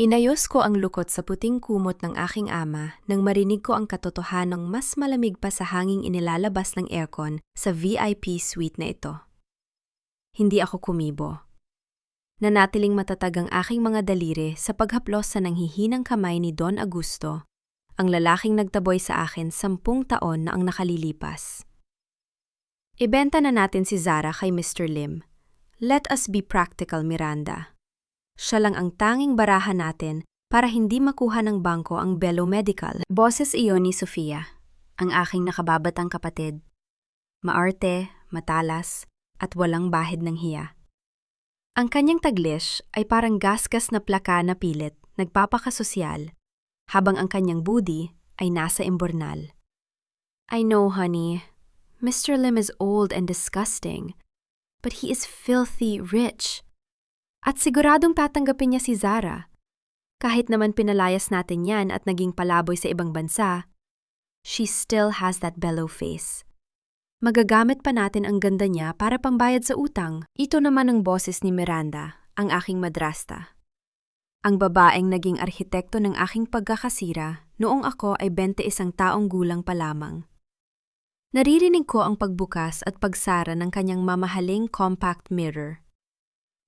Inayos ko ang lukot sa puting kumot ng aking ama nang marinig ko ang katotohanang mas malamig pa sa hanging inilalabas ng aircon sa VIP suite na ito. Hindi ako kumibo. Nanatiling matatag ang aking mga daliri sa paghaplos sa nanghihinang kamay ni Don Augusto, ang lalaking nagtaboy sa akin 10 taon na ang nakalilipas. Ibenta na natin si Zara kay Mr. Lim. Let us be practical, Miranda. Siya lang ang tanging barahan natin para hindi makuha ng bangko ang Bello Medical. Boses iyon ni Sofia, ang aking nakababatang kapatid. Maarte, matalas, at walang bahid ng hiya. Ang kanyang taglish ay parang gasgas na plaka na pilit, nagpapakasosyal, habang ang kanyang budi ay nasa imbornal. I know, honey, Mr. Lim is old and disgusting, but he is filthy rich. At siguradong tatanggapin niya si Zara. Kahit naman pinalayas natin yan at naging palaboy sa ibang bansa, she still has that bellow face. Magagamit pa natin ang ganda niya para pambayad sa utang. Ito naman ang boses ni Miranda, ang aking madrasta. Ang babaeng naging arhitekto ng aking pagkakasira noong ako ay 21 taong gulang pa lamang. Naririnig ko ang pagbukas at pagsara ng kanyang mamahaling compact mirror.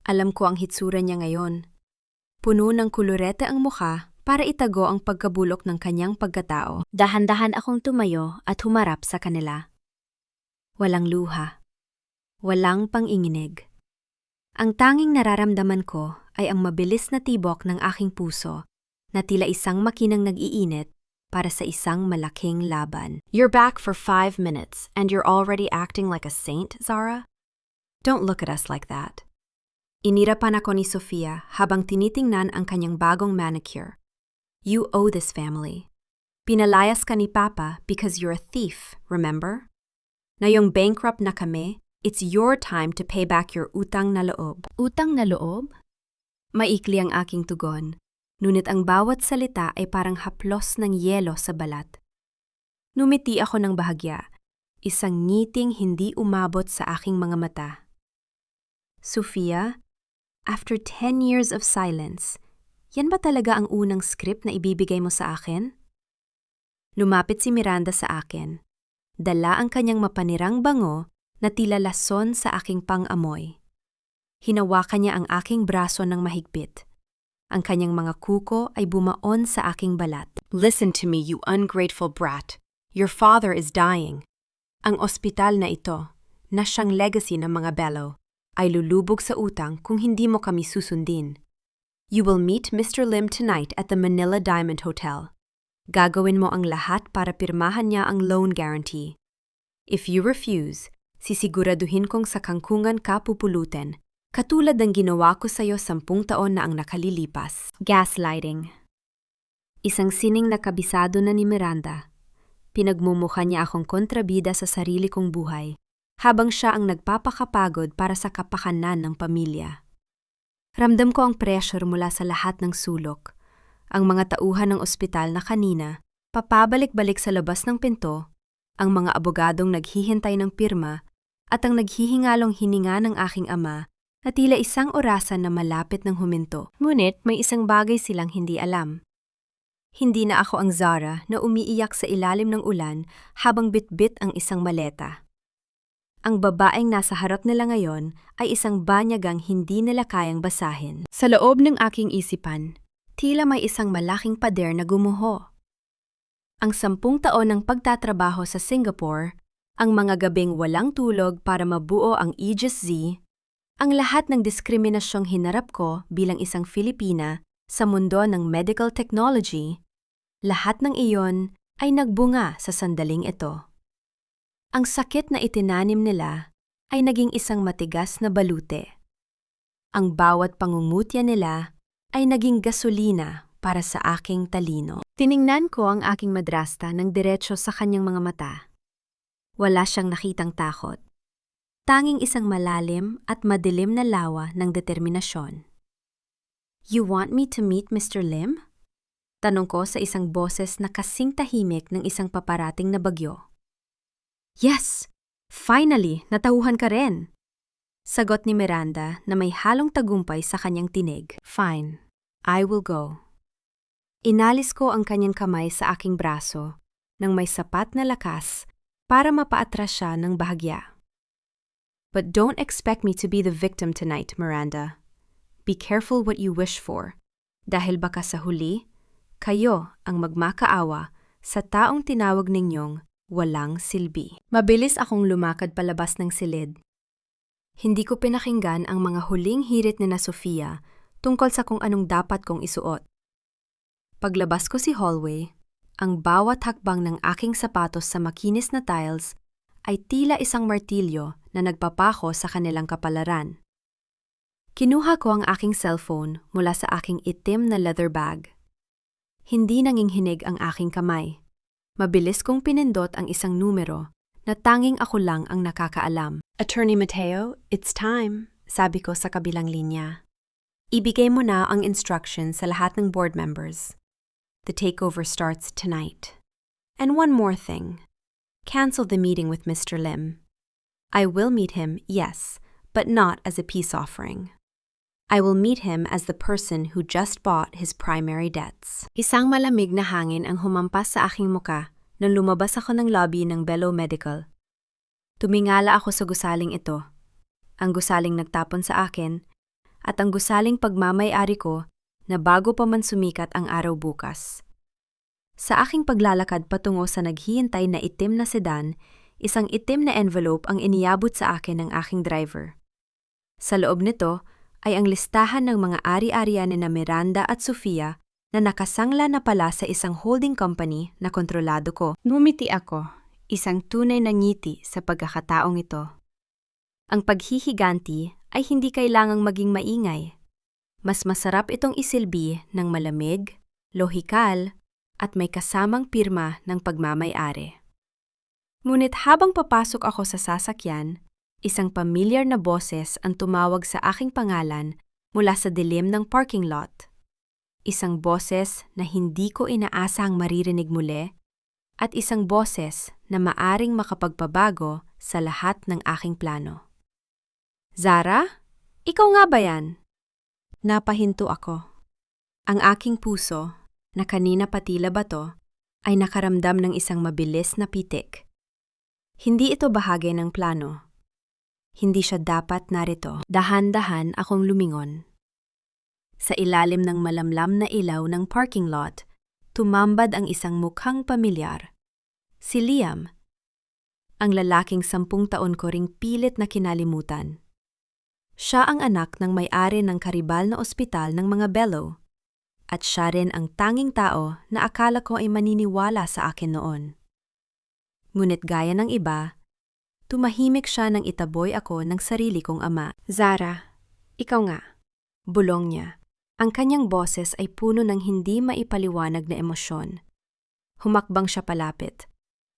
Alam ko ang hitsura niya ngayon. Puno ng kulurete ang mukha para itago ang pagkabulok ng kanyang pagkatao. Dahan-dahan akong tumayo at humarap sa kanila. Walang luha. Walang panginginig. Ang tanging nararamdaman ko ay ang mabilis na tibok ng aking puso na tila isang makinang nag-iinit para sa isang malaking laban. You're back for 5 minutes and you're already acting like a saint, Zara? Don't look at us like that. Inirapan ako ni Sofia habang tinitingnan ang kanyang bagong manicure. You owe this family. Pinalayas ka ni Papa because you're a thief, remember? Ngayong bankrupt na kami, it's your time to pay back your utang na loob. Utang na loob? Maikli ang aking tugon, ngunit ang bawat salita ay parang haplos ng yelo sa balat. Numiti ako ng bahagya, isang ngiting hindi umabot sa aking mga mata. Sofia, after 10 years of silence, yan ba talaga ang unang script na ibibigay mo sa akin? Lumapit si Miranda sa akin. Dala ang kanyang mapanirang bango na tila lason sa aking pang-amoy. Hinawakan niya ang aking braso ng mahigpit. Ang kanyang mga kuko ay bumaon sa aking balat. Listen to me, you ungrateful brat. Your father is dying. Ang ospital na ito, na siyang legacy ng mga Bello, ay lulubog sa utang kung hindi mo kami susundin. You will meet Mr. Lim tonight at the Manila Diamond Hotel. Gagawin mo ang lahat para pirmahan niya ang loan guarantee. If you refuse, sisiguraduhin kong sa kangkungan ka pupulutin, katulad ng ginawa ko sa'yo 10 taon na ang nakalilipas. Gaslighting. Isang sining na kabisado na ni Miranda. Pinagmumukha niya akong kontrabida sa sarili kong buhay, habang siya ang nagpapakapagod para sa kapakanan ng pamilya. Ramdam ko ang pressure mula sa lahat ng sulok. Ang mga tauhan ng ospital na kanina, papabalik-balik sa labas ng pinto, ang mga abogadong naghihintay ng pirma, at ang naghihingalong hininga ng aking ama na tila isang orasan na malapit ng huminto. Ngunit may isang bagay silang hindi alam. Hindi na ako ang Zara na umiiyak sa ilalim ng ulan habang bitbit ang isang maleta. Ang babaeng nasa harap nila ngayon ay isang banyagang hindi nila kayang basahin. Sa loob ng aking isipan, tila may isang malaking pader na gumuho. Ang 10 taon ng pagtatrabaho sa Singapore, ang mga gabing walang tulog para mabuo ang Aegis Z, ang lahat ng diskriminasyong hinarap ko bilang isang Filipina sa mundo ng medical technology, lahat ng iyon ay nagbunga sa sandaling ito. Ang sakit na itinanim nila ay naging isang matigas na balute. Ang bawat pangungutya nila ay naging gasolina para sa aking talino. Tiningnan ko ang aking madrasta ng diretso sa kanyang mga mata. Wala siyang nakitang takot. Tanging isang malalim at madilim na lawa ng determinasyon. You want me to meet Mr. Lim? Tanong ko sa isang boses na kasing tahimik ng isang paparating na bagyo. Yes! Finally, natauhan ka rin! Sagot ni Miranda na may halong tagumpay sa kanyang tinig. Fine. I will go. Inalis ko ang kanyang kamay sa aking braso nang may sapat na lakas para mapaatras siya ng bahagya. But don't expect me to be the victim tonight, Miranda. Be careful what you wish for, dahil baka sa huli, kayo ang magmakaawa sa taong tinawag ninyong walang silbi. Mabilis akong lumakad palabas ng silid. Hindi ko pinakinggan ang mga huling hirit ni na Sofia tungkol sa kung anong dapat kong isuot. Paglabas ko si hallway, ang bawat hakbang ng aking sapatos sa makinis na tiles ay tila isang martilyo na nagpapako sa kanilang kapalaran. Kinuha ko ang aking cellphone mula sa aking itim na leather bag. Hindi nanginghinig ang aking kamay. Mabilis kong pinindot ang isang numero na tanging ako lang ang nakakaalam. Attorney Mateo, it's time, sabi ko sa kabilang linya. Ibigay mo na ang instructions sa lahat ng board members. The takeover starts tonight. And one more thing. Cancel the meeting with Mr. Lim. I will meet him, yes, but not as a peace offering. I will meet him as the person who just bought his primary debts. Isang malamig na hangin ang humampas sa aking muka nang lumabas ako ng lobby ng Bello Medical. Tumingala ako sa gusaling ito, ang gusaling nagtapon sa akin, at ang gusaling pagmamay-ari ko na bago pa man sumikat ang araw bukas. Sa aking paglalakad patungo sa naghihintay na itim na sedan, isang itim na envelope ang iniyabot sa akin ng aking driver. Sa loob nito ay ang listahan ng mga ari-arian ni na Miranda at Sofia na nakasangla na pala sa isang holding company na kontrolado ko. Ngumiti ako, isang tunay na ngiti sa pagkakataong ito. Ang paghihiganti ay hindi kailangang maging maingay. Mas masarap itong isilbi ng malamig, lohikal, at may kasamang pirma ng pagmamay-ari. Ngunit habang papasok ako sa sasakyan, isang pamilyar na boses ang tumawag sa aking pangalan mula sa dilim ng parking lot. Isang boses na hindi ko inaasahang maririnig muli at isang boses na maaring makapagpabago sa lahat ng aking plano. Zara, ikaw nga ba yan? Napahinto ako. Ang aking puso, na kanina pa tila bato, ay nakaramdam ng isang mabilis na pitik. Hindi ito bahagi ng plano. Hindi siya dapat narito. Dahan-dahan akong lumingon. Sa ilalim ng malamlam na ilaw ng parking lot, tumambad ang isang mukhang pamilyar. Si Liam. Ang lalaking 10 taon ko ring pilit na kinalimutan. Siya ang anak ng may-ari ng karibal na ospital ng mga Bello. At siya rin ang tanging tao na akala ko ay maniniwala sa akin noon. Ngunit gaya ng iba, tumahimik siya nang itaboy ako ng sarili kong ama. Zara, ikaw nga. Bulong niya. Ang kanyang boses ay puno ng hindi maipaliwanag na emosyon. Humakbang siya palapit.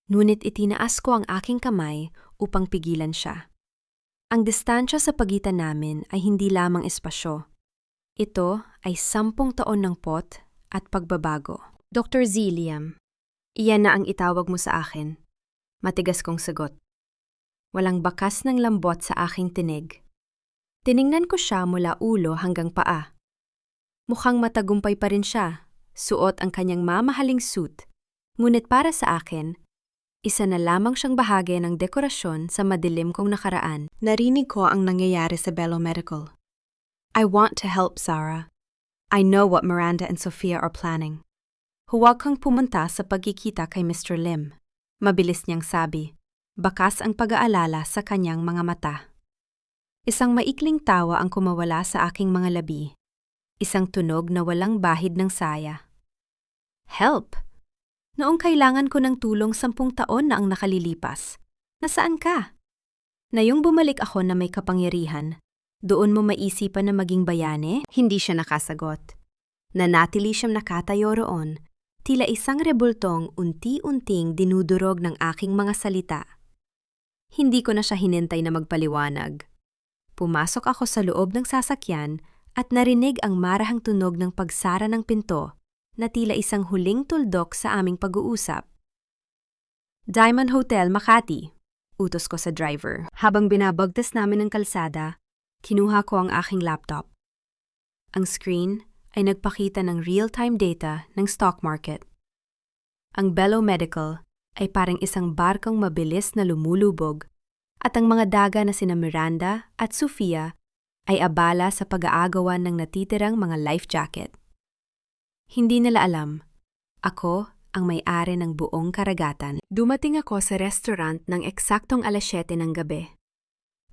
Ngunit itinaas ko ang aking kamay upang pigilan siya. Ang distansya sa pagitan namin ay hindi lamang espasyo. Ito ay 10 taon ng pot at pagbabago. Dr. Liam, iyan na ang itawag mo sa akin. Matigas kong sagot. Walang bakas ng lambot sa aking tinig. Tiningnan ko siya mula ulo hanggang paa. Mukhang matagumpay pa rin siya, suot ang kanyang mamahaling suit. Ngunit para sa akin, isa na lamang siyang bahagi ng dekorasyon sa madilim kong nakaraan. Narinig ko ang nangyayari sa Bello Medical. I want to help, Sarah. I know what Miranda and Sofia are planning. Huwag kang pumunta sa pagkikita kay Mr. Lim. Mabilis niyang sabi. Bakas ang pag-aalala sa kanyang mga mata. Isang maikling tawa ang kumawala sa aking mga labi. Isang tunog na walang bahid ng saya. Help! Noong kailangan ko ng tulong 10 taon na ang nakalilipas. Nasaan ka? Ngayong bumalik ako na may kapangyarihan, doon mo maisipan na maging bayane? Hindi siya nakasagot. Nanatili siyang nakatayo roon, tila isang rebultong unti-unting dinudurog ng aking mga salita. Hindi ko na siya hinintay na magpaliwanag. Pumasok ako sa loob ng sasakyan at narinig ang marahang tunog ng pagsara ng pinto na tila isang huling tuldok sa aming pag-uusap. Diamond Hotel, Makati, utos ko sa driver. Habang binabagtas namin ng kalsada, kinuha ko ang aking laptop. Ang screen ay nagpakita ng real-time data ng stock market. Ang Bello Medical ay parang isang barkong mabilis na lumulubog at ang mga daga na sina Miranda at Sofia ay abala sa pag-aagawan ng natitirang mga life jacket. Hindi nila alam, ako ang may-ari ng buong karagatan. Dumating ako sa restaurant ng eksaktong 7:00 ng gabi.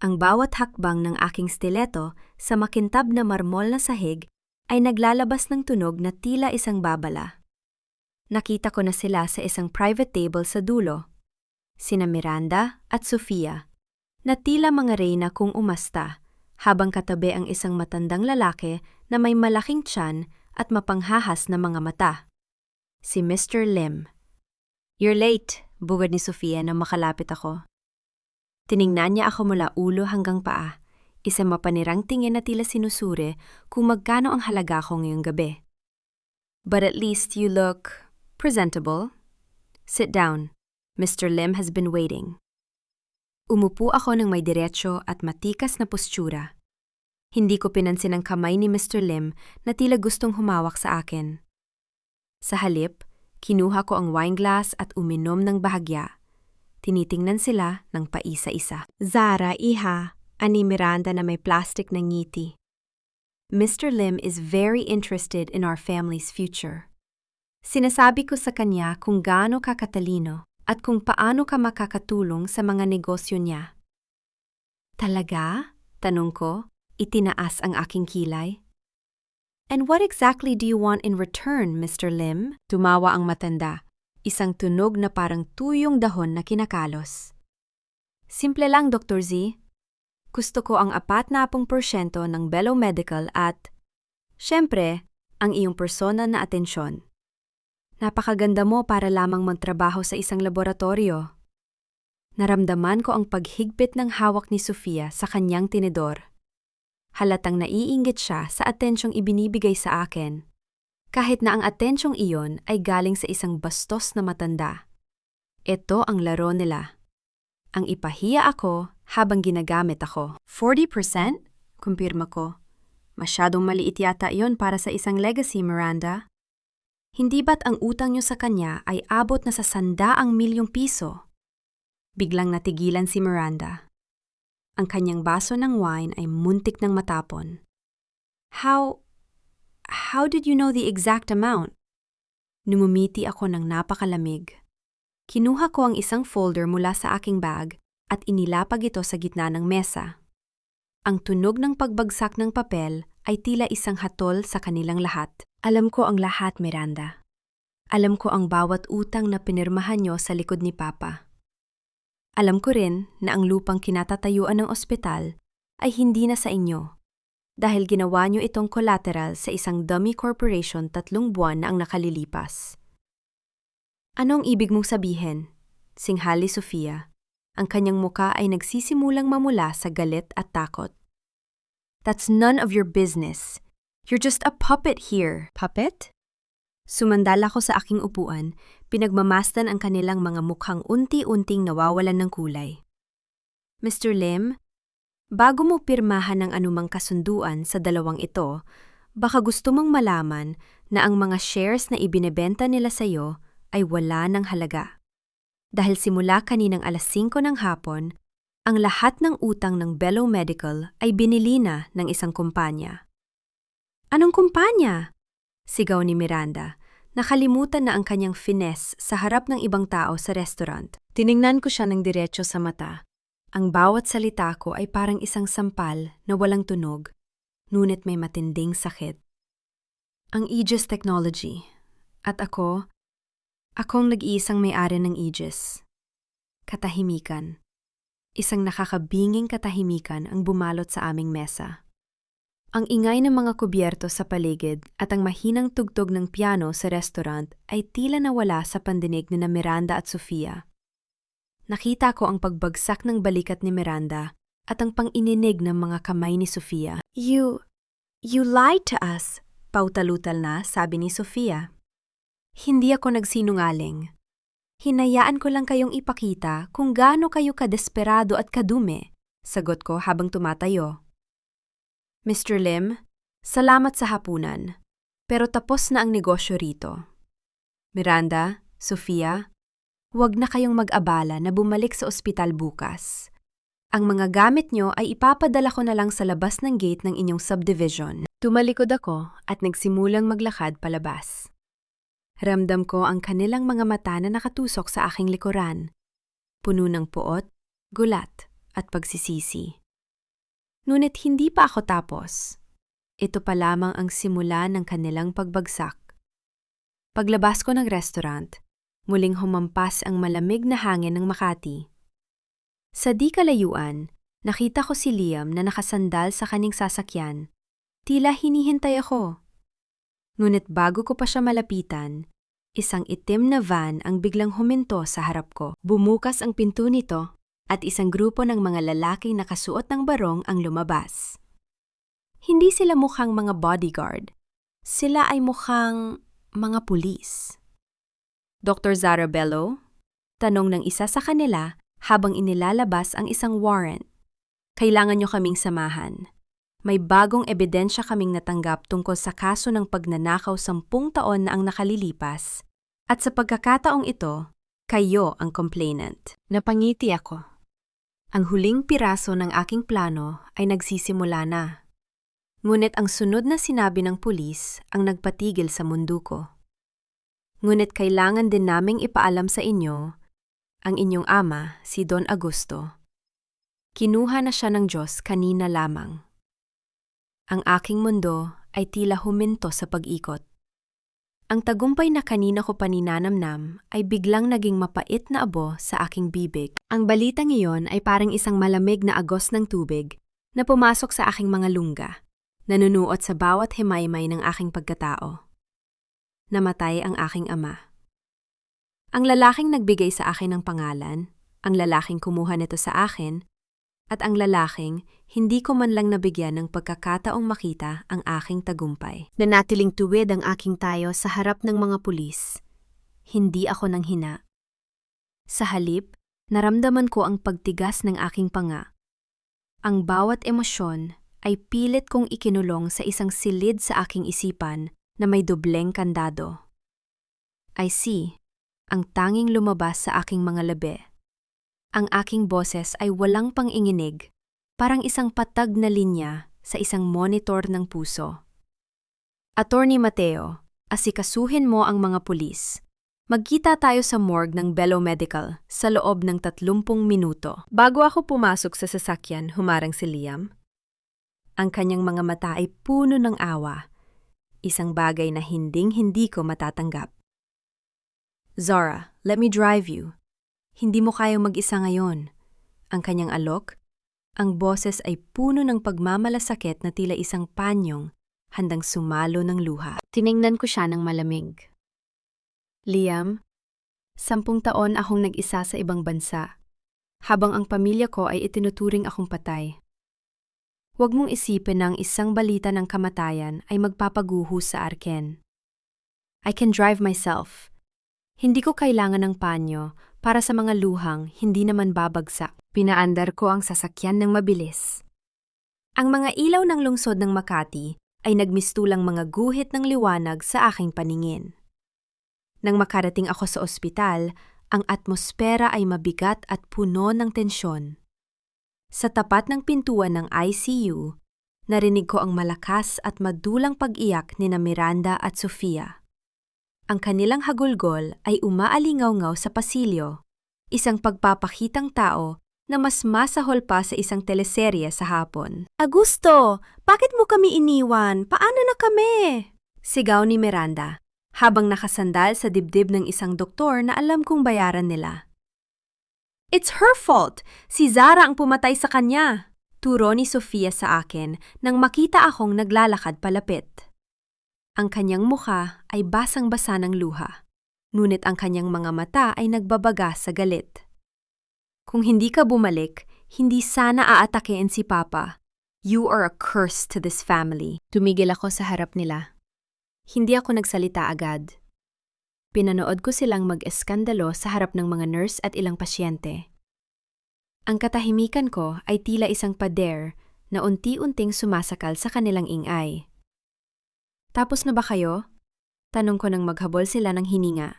Ang bawat hakbang ng aking stiletto sa makintab na marmol na sahig ay naglalabas ng tunog na tila isang babala. Nakita ko na sila sa isang private table sa dulo, sina Miranda at Sofia, na tila mga reyna kung umasta, habang katabi ang isang matandang lalaki na may malaking tiyan at mapanghahas na mga mata. Si Mr. Lim. "You're late," bugad ni Sofia nang makalapit ako. Tiningnan niya ako mula ulo hanggang paa, isang mapanirang tingin na tila sinusuri kung magkano ang halaga ko ngayong gabi. "But at least you look presentable. Sit down. Mr. Lim has been waiting." Umupo ako ng may diretsyo at matikas na postura. Hindi ko pinansin ang kamay ni Mr. Lim na tila gustong humawak sa akin. Sa halip, kinuha ko ang wine glass at uminom ng bahagya. Tinitingnan sila ng paisa-isa. "Zara, iha," ani Miranda na may plastic na ngiti. "Mr. Lim is very interested in our family's future. Sinasabi ko sa kanya kung gaano ka katalino at kung paano ka makakatulong sa mga negosyo niya." "Talaga?" tanong ko, itinaas ang aking kilay. "And what exactly do you want in return, Mr. Lim?" Tumawa ang matanda, isang tunog na parang tuyong dahon na kinakalos. "Simple lang, Dr. Z. Gusto ko ang 40% ng Bello Medical at, syempre, ang iyong personal na atensyon. Napakaganda mo para lamang magtrabaho sa isang laboratorio." Naramdaman ko ang paghigpit ng hawak ni Sofia sa kanyang tinidor. Halatang naiinggit siya sa atensyong ibinibigay sa akin, kahit na ang atensyong iyon ay galing sa isang bastos na matanda. Ito ang laro nila. Ang ipahiya ako habang ginagamit ako. 40%? Kumpirma ko. Masyadong maliit yata iyon para sa isang legacy, Miranda. Hindi ba't ang utang niyo sa kanya ay abot na sa 100 milyong piso? Biglang natigilan si Miranda. Ang kanyang baso ng wine ay muntik ng matapon. How did you know the exact amount?" Numumiti ako ng napakalamig. Kinuha ko ang isang folder mula sa aking bag at inilapag ito sa gitna ng mesa. Ang tunog ng pagbagsak ng papel ay tila isang hatol sa kanilang lahat. "Alam ko ang lahat, Miranda. Alam ko ang bawat utang na pinirmahan niyo sa likod ni Papa. Alam ko rin na ang lupang kinatatayuan ng ospital ay hindi na sa inyo dahil ginawa niyo itong collateral sa isang dummy corporation 3 buwan na ang nakalilipas." "Anong ibig mong sabihin?" Singhali Sofia. Ang kanyang muka ay nagsisimulang mamula sa galit at takot. "That's none of your business. You're just a puppet here." "Puppet?" Sumandal ako sa aking upuan, pinagmamasdan ang kanilang mga mukhang unti-unting nawawalan ng kulay. "Mr. Lim, bago mo pirmahan ng anumang kasunduan sa dalawang ito, baka gusto mong malaman na ang mga shares na ibinebenta nila sa iyo ay wala ng halaga. Dahil simula kaninang 5:00 ng hapon, ang lahat ng utang ng Bello Medical ay binili na ng isang kumpanya." "Anong kumpanya?" Sigaw ni Miranda. Nakalimutan na ang kanyang finesse sa harap ng ibang tao sa restaurant. Tiningnan ko siya ng diretsyo sa mata. Ang bawat salita ko ay parang isang sampal na walang tunog, ngunit may matinding sakit. "Ang Aegis Technology. At akong nag-iisang may-ari ng Aegis." Katahimikan. Isang nakakabinging katahimikan ang bumalot sa aming mesa. Ang ingay ng mga kubyerto sa paligid at ang mahinang tugtog ng piano sa restaurant ay tila nawala sa pandinig ni Miranda at Sofia. Nakita ko ang pagbagsak ng balikat ni Miranda at ang pang-ininig ng mga kamay ni Sofia. You lied to us," pautalutal na sabi ni Sofia. "Hindi ako nagsinungaling. Hinayaan ko lang kayong ipakita kung gaano kayo kadesperado at kadumi," sagot ko habang tumatayo. "Mr. Lim, salamat sa hapunan. pero tapos na ang negosyo rito. Miranda, Sofia, huwag na kayong mag-abala na bumalik sa ospital bukas. Ang mga gamit nyo ay ipapadala ko na lang sa labas ng gate ng inyong subdivision. Tumalikod ako at nagsimulang maglakad palabas. Ramdam ko ang kanilang mga mata na nakatusok sa aking likuran, puno ng puot, gulat at pagsisisi. Ngunit hindi pa ako tapos. Ito pa lamang ang simula ng kanilang pagbagsak. Paglabas ko ng restaurant, muling humampas ang malamig na hangin ng Makati. Sa di kalayuan, nakita ko si Liam na nakasandal sa kanyang sasakyan. Tila hinihintay ako. Ngunit bago ko pa siya malapitan, isang itim na van ang biglang huminto sa harap ko. Bumukas ang pinto nito at isang grupo ng mga lalaking nakasuot ng barong ang lumabas. Hindi sila mukhang mga bodyguard. Sila ay mukhang mga pulis. Dr. Zarabello? Tanong ng isa sa kanila habang inilalabas ang isang warrant. Kailangan nyo kaming samahan. May bagong ebidensya kaming natanggap tungkol sa kaso ng pagnanakaw 10 taon na ang nakalilipas. At sa pagkakataong ito, kayo ang complainant. Napangiti ako. Ang huling piraso ng aking plano ay nagsisimula na. Ngunit ang sunod na sinabi ng pulis ang nagpatigil sa mundo ko. Ngunit kailangan din naming ipaalam sa inyo, ang inyong ama, si Don Augusto. Kinuha na siya ng Diyos kanina lamang. Ang aking mundo ay tila huminto sa pag-ikot. Ang tagumpay na kanina ko paninanamnam ay biglang naging mapait na abo sa aking bibig. Ang balitang iyon ay parang isang malamig na agos ng tubig na pumasok sa aking mga lungga. Nanunuot sa bawat himaymay ng aking pagkatao. Namatay ang aking ama. Ang lalaking nagbigay sa akin ng pangalan, ang lalaking kumuha nito sa akin, at ang lalaking hindi ko man lang nabigyan ng pagkakataong makita ang aking tagumpay. Nanatiling tuwid ang aking tayo sa harap ng mga pulis. Hindi ako nanghina. Sa halip, naramdaman ko ang pagtigas ng aking panga. Ang bawat emosyon ay pilit kong ikinulong sa isang silid sa aking isipan na may dobleng kandado. I see, ang tanging lumabas sa aking mga labi. Ang aking boses ay walang pang-inginig, parang isang patag na linya sa isang monitor ng puso. Attorney Mateo, asikasuhin mo ang mga pulis. Magkita tayo sa morgue ng Bello Medical sa loob ng 30 minuto. Bago ako pumasok sa sasakyan, humarang si Liam. Ang kanyang mga mata ay puno ng awa, isang bagay na hinding-hindi ko matatanggap. Zara, let me drive you. Hindi mo kayang mag-isa ngayon. Ang kanyang alok, ang boses ay puno ng pagmamalasakit na tila isang panyong handang sumalo ng luha. Tiningnan ko siya ng malamig. Liam, 10 taon akong nag-isa sa ibang bansa, habang ang pamilya ko ay itinuturing akong patay. Huwag mong isipin na ang isang balita ng kamatayan ay magpapaguho sa arken. I can drive myself. Hindi ko kailangan ng panyo para sa mga luhang hindi naman babagsak. Pinaandar ko ang sasakyan ng mabilis. Ang mga ilaw ng lungsod ng Makati ay nagmistulang mga guhit ng liwanag sa aking paningin. Nang makarating ako sa ospital, ang atmosfera ay mabigat at puno ng tensyon. Sa tapat ng pintuan ng ICU, narinig ko ang malakas at madulang pag-iyak ni Miranda at Sofia. Ang kanilang hagulgol ay umaalingaw-ngaw sa pasilyo, isang pagpapakitang tao na mas masahol pa sa isang teleserye sa hapon. Augusto, bakit mo kami iniwan? Paano na kami? Sigaw ni Miranda, habang nakasandal sa dibdib ng isang doktor na alam kong bayaran nila. It's her fault! Si Zara ang pumatay sa kanya! Turo ni Sofia sa akin nang makita akong naglalakad palapit. Ang kanyang mukha ay basang-basa ng luha, ngunit ang kanyang mga mata ay nagbabaga sa galit. Kung hindi ka bumalik, hindi sana aatakein si Papa. You are a curse to this family. Tumigil ako sa harap nila. Hindi ako nagsalita agad. Pinanood ko silang mag-eskandalo sa harap ng mga nurse at ilang pasyente. Ang katahimikan ko ay tila isang pader na unti-unting sumasakal sa kanilang ingay. Tapos na ba kayo? Tanong ko nang maghabol sila ng hininga.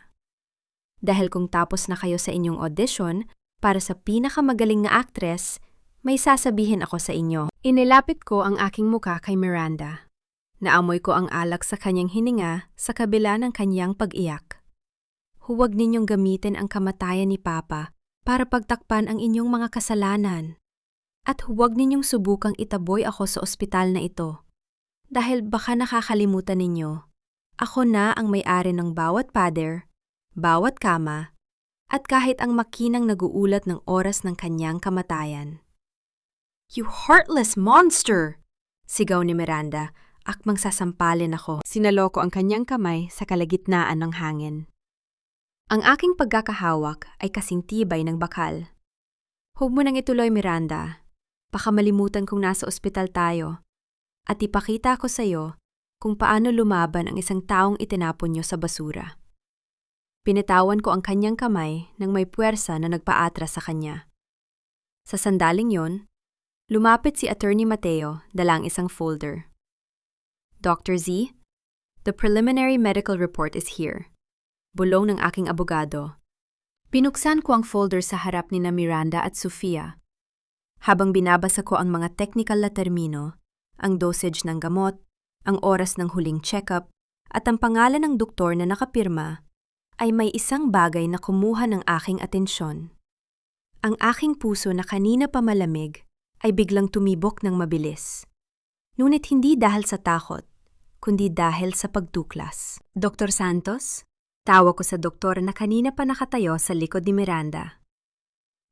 Dahil kung tapos na kayo sa inyong audition para sa pinakamagaling na actress, may sasabihin ako sa inyo. Inilapit ko ang aking muka kay Miranda. Naamoy ko ang alak sa kanyang hininga sa kabila ng kanyang pag-iyak. Huwag ninyong gamitin ang kamatayan ni Papa para pagtakpan ang inyong mga kasalanan. At huwag ninyong subukang itaboy ako sa ospital na ito. Dahil baka nakakalimutan ninyo, ako na ang may-ari ng bawat pader, bawat kama, at kahit ang makinang naguulat ng oras ng kanyang kamatayan. "You heartless monster!" Sigaw ni Miranda, akmang sasampalin ako. Sinaloko ang kanyang kamay sa kalagitnaan ng hangin. Ang aking pagkakahawak ay kasing tibay ng bakal. Huwag mo nang ituloy, Miranda. Baka malimutan kong nasa ospital tayo. At ipakita ko sa iyo kung paano lumaban ang isang taong itinapon niyo sa basura. Pinitawan ko ang kanyang kamay nang may puwersa na nagpaatras sa kanya. Sa sandaling yon, lumapit si Attorney Mateo dala ang isang folder. "Dr. Z, the preliminary medical report is here." Bulong ng aking abogado. Pinuksan ko ang folder sa harap ni na Miranda at Sofia. Habang binabasa ko ang mga technical na termino, ang dosage ng gamot, ang oras ng huling check-up, at ang pangalan ng doktor na nakapirma, ay may isang bagay na kumuha ng aking atensyon. Ang aking puso na kanina pa malamig ay biglang tumibok ng mabilis. Ngunit hindi dahil sa takot, kundi dahil sa pagtuklas. "Dr. Santos?" Tawa ko sa doktor na kanina pa nakatayo sa likod ni Miranda.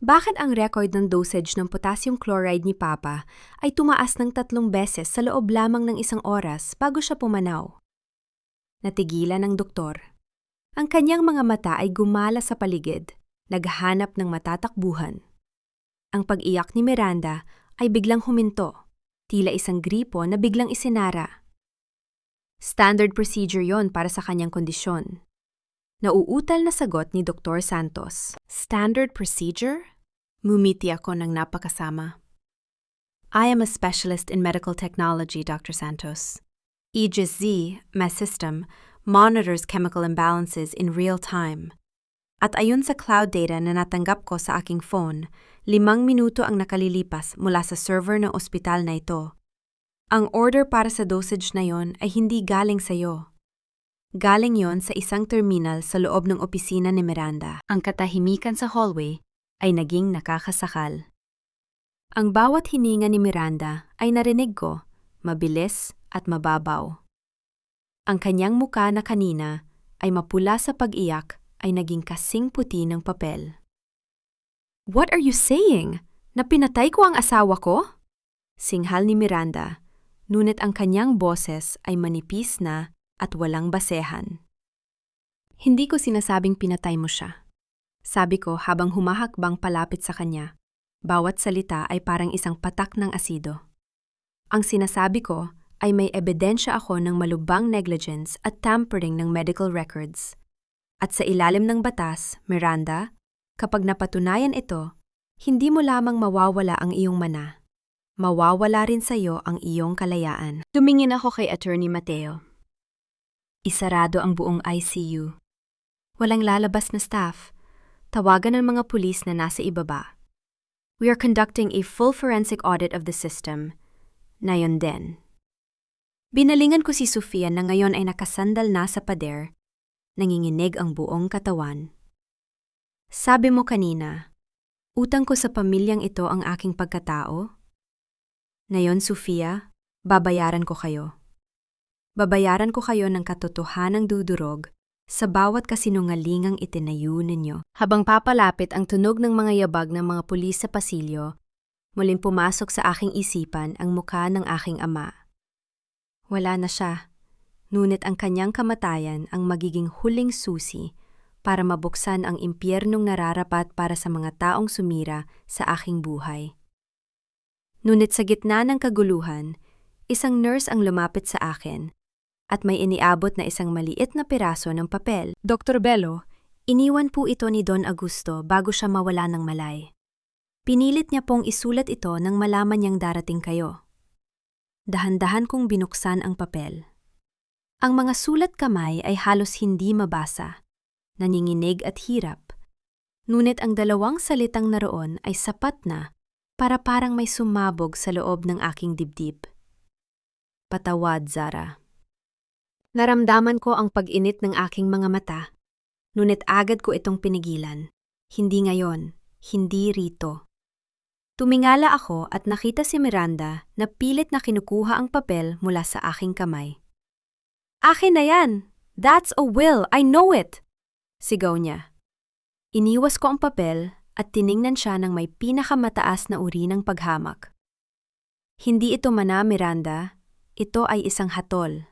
"Bakit ang record ng dosage ng potassium chloride ni Papa ay tumaas ng 3 beses sa loob lamang ng 1 oras bago siya pumanaw?" Natigilan ang doktor. Ang kanyang mga mata ay gumala sa paligid, naghahanap ng matatakbuhan. Ang pag-iyak ni Miranda ay biglang huminto, tila isang gripo na biglang isinara. Standard procedure yon para sa kanyang kondisyon. Nauutal na sagot ni Dr. Santos. "Standard procedure?" Mumiti ako ng napakasama. "I am a specialist in medical technology, Dr. Santos. Aegis Z, my system, monitors chemical imbalances in real time. At ayon sa cloud data na natanggap ko sa aking phone, 5 minuto ang nakalilipas mula sa server ng ospital na ito. Ang order para sa dosage na yon ay hindi galing sa iyo. Galing yon sa isang terminal sa loob ng opisina ni Miranda." Ang katahimikan sa hallway ay naging nakakasakal. Ang bawat hininga ni Miranda ay narinig ko, mabilis at mababaw. Ang kanyang muka na kanina ay mapula sa pag-iyak ay naging kasing puti ng papel. "What are you saying? Na pinatay ko ang asawa ko?" Singhal ni Miranda, ngunit ang kanyang boses ay manipis na at walang basehan. "Hindi ko sinasabing pinatay mo siya," sabi ko habang humahakbang palapit sa kanya. Bawat salita ay parang isang patak ng asido. "Ang sinasabi ko ay may ebidensya ako ng malubhang negligence at tampering ng medical records. At sa ilalim ng batas, Miranda, kapag napatunayan ito, hindi mo lamang mawawala ang iyong mana. Mawawala rin sa iyo ang iyong kalayaan." Tumingin ako kay Attorney Mateo. Isarado ang buong ICU. Walang lalabas na staff. Tawagan ng mga pulis na nasa ibaba. "We are conducting a full forensic audit of the system." Na yun din. Binalingan ko si Sofia na ngayon ay nakasandal na sa pader, nanginginig ang buong katawan. "Sabi mo kanina, utang ko sa pamilyang ito ang aking pagkatao? Ngayon, Sofia, babayaran ko kayo. Babayaran ko kayo ng katotohanang dudurog sa bawat kasinungalingang itinayo ninyo." Habang papalapit ang tunog ng mga yabag ng mga pulis sa pasilyo, muling pumasok sa aking isipan ang mukha ng aking ama. Wala na siya, ngunit ang kanyang kamatayan ang magiging huling susi para mabuksan ang impyernong nararapat para sa mga taong sumira sa aking buhay. Ngunit sa gitna ng kaguluhan, isang nurse ang lumapit sa akin at may iniabot na isang maliit na piraso ng papel. "Dr. Bello, iniwan po ito ni Don Augusto bago siya mawala ng malay. Pinilit niya pong isulat ito nang malaman niyang darating kayo." Dahan-dahan kong binuksan ang papel. Ang mga sulat kamay ay halos hindi mabasa, nanginginig at hirap. Ngunit ang dalawang salitang naroon ay sapat na para parang may sumabog sa loob ng aking dibdib. Patawad, Zara. Naramdaman ko ang pag-init ng aking mga mata, ngunit agad ko itong pinigilan. Hindi ngayon, hindi rito. Tumingala ako at nakita si Miranda na pilit na kinukuha ang papel mula sa aking kamay. Akin na yan! That's a will! I know it! Sigaw niya. Iniwas ko ang papel at tiningnan siya ng may pinakamataas na uri ng paghamak. Hindi ito mana, Miranda. Ito ay isang hatol.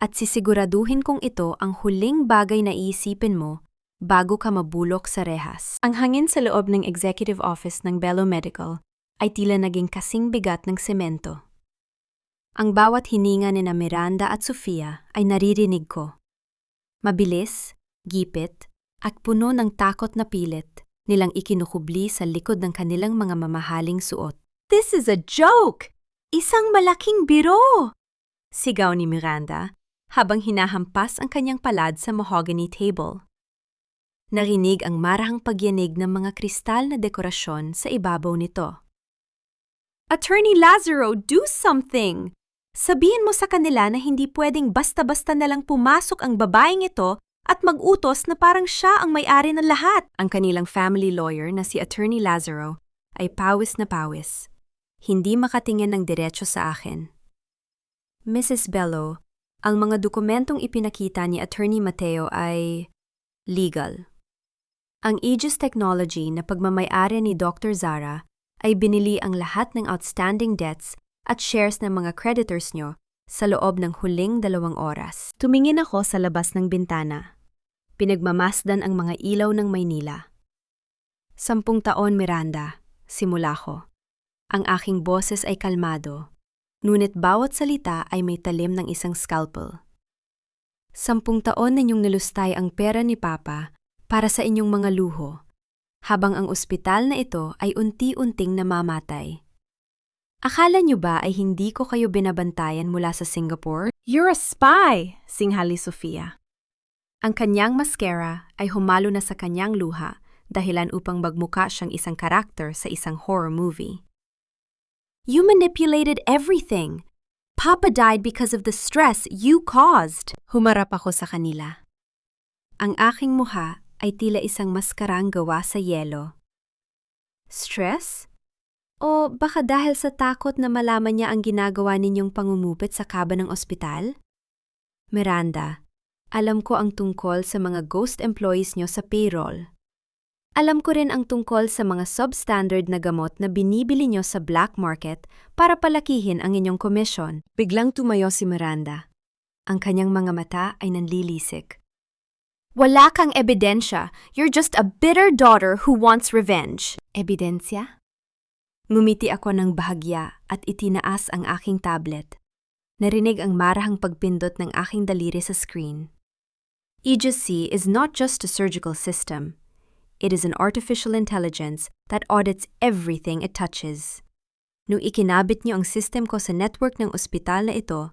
At sisiguraduhin kong ito ang huling bagay na iisipin mo bago ka mabulok sa rehas. Ang hangin sa loob ng executive office ng Bello Medical ay tila naging kasing bigat ng semento. Ang bawat hininga ni na Miranda at Sofia ay naririnig ko. Mabilis, gipit, at puno ng takot na pilit nilang ikinukubli sa likod ng kanilang mga mamahaling suot. This is a joke! Isang malaking biro! Sigaw ni Miranda habang hinahampas ang kanyang palad sa mahogany table. Narinig ang marahang pagyanig ng mga kristal na dekorasyon sa ibabaw nito. Attorney Lazaro, do something! Sabihin mo sa kanila na hindi pwedeng basta-basta nalang pumasok ang babaeng ito at mag-utos na parang siya ang may-ari ng lahat. Ang kanilang family lawyer na si Attorney Lazaro ay pawis na pawis. Hindi makatingin ng diretso sa akin. Mrs. Bello, ang mga dokumentong ipinakita ni Attorney Mateo ay legal. Ang Aegis Technology na pagmamay-ari ni Dr. Zara ay binili ang lahat ng outstanding debts at shares ng mga creditors nyo sa loob ng huling 2 oras. Tumingin ako sa labas ng bintana. Pinagmamasdan ang mga ilaw ng Maynila. 10 taon, Miranda, simula ko. Ang aking boses ay kalmado, ngunit bawat salita ay may talim ng isang scalpel. 10 taon ninyong nilustay ang pera ni Papa para sa inyong mga luho, habang ang ospital na ito ay unti-unting namamatay. Akala niyo ba ay hindi ko kayo binabantayan mula sa Singapore? You're a spy, singhali Sofia. Ang kanyang mascara ay humalo na sa kanyang luha dahilan upang magmukha siyang isang karakter sa isang horror movie. You manipulated everything. Papa died because of the stress you caused. Humarap ako sa kanila. Ang aking mukha ay tila isang maskarang gawa sa yelo. Stress? O baka dahil sa takot na malaman niya ang ginagawa ninyong pangungupit sa kaba ng ospital? Miranda, alam ko ang tungkol sa mga ghost employees nyo sa payroll. Alam ko rin ang tungkol sa mga substandard na gamot na binibili nyo sa black market para palakihin ang inyong komisyon. Biglang tumayo si Miranda. Ang kanyang mga mata ay nanlilisik. Wala kang ebidensya. You're just a bitter daughter who wants revenge. Ebidensya? Ngumiti ako ng bahagya at itinaas ang aking tablet. Narinig ang marahang pagpindot ng aking daliri sa screen. Aegis C is not just a surgical system. It is an artificial intelligence that audits everything it touches. Nung ikinabit niyo ang system ko sa network ng ospital na ito,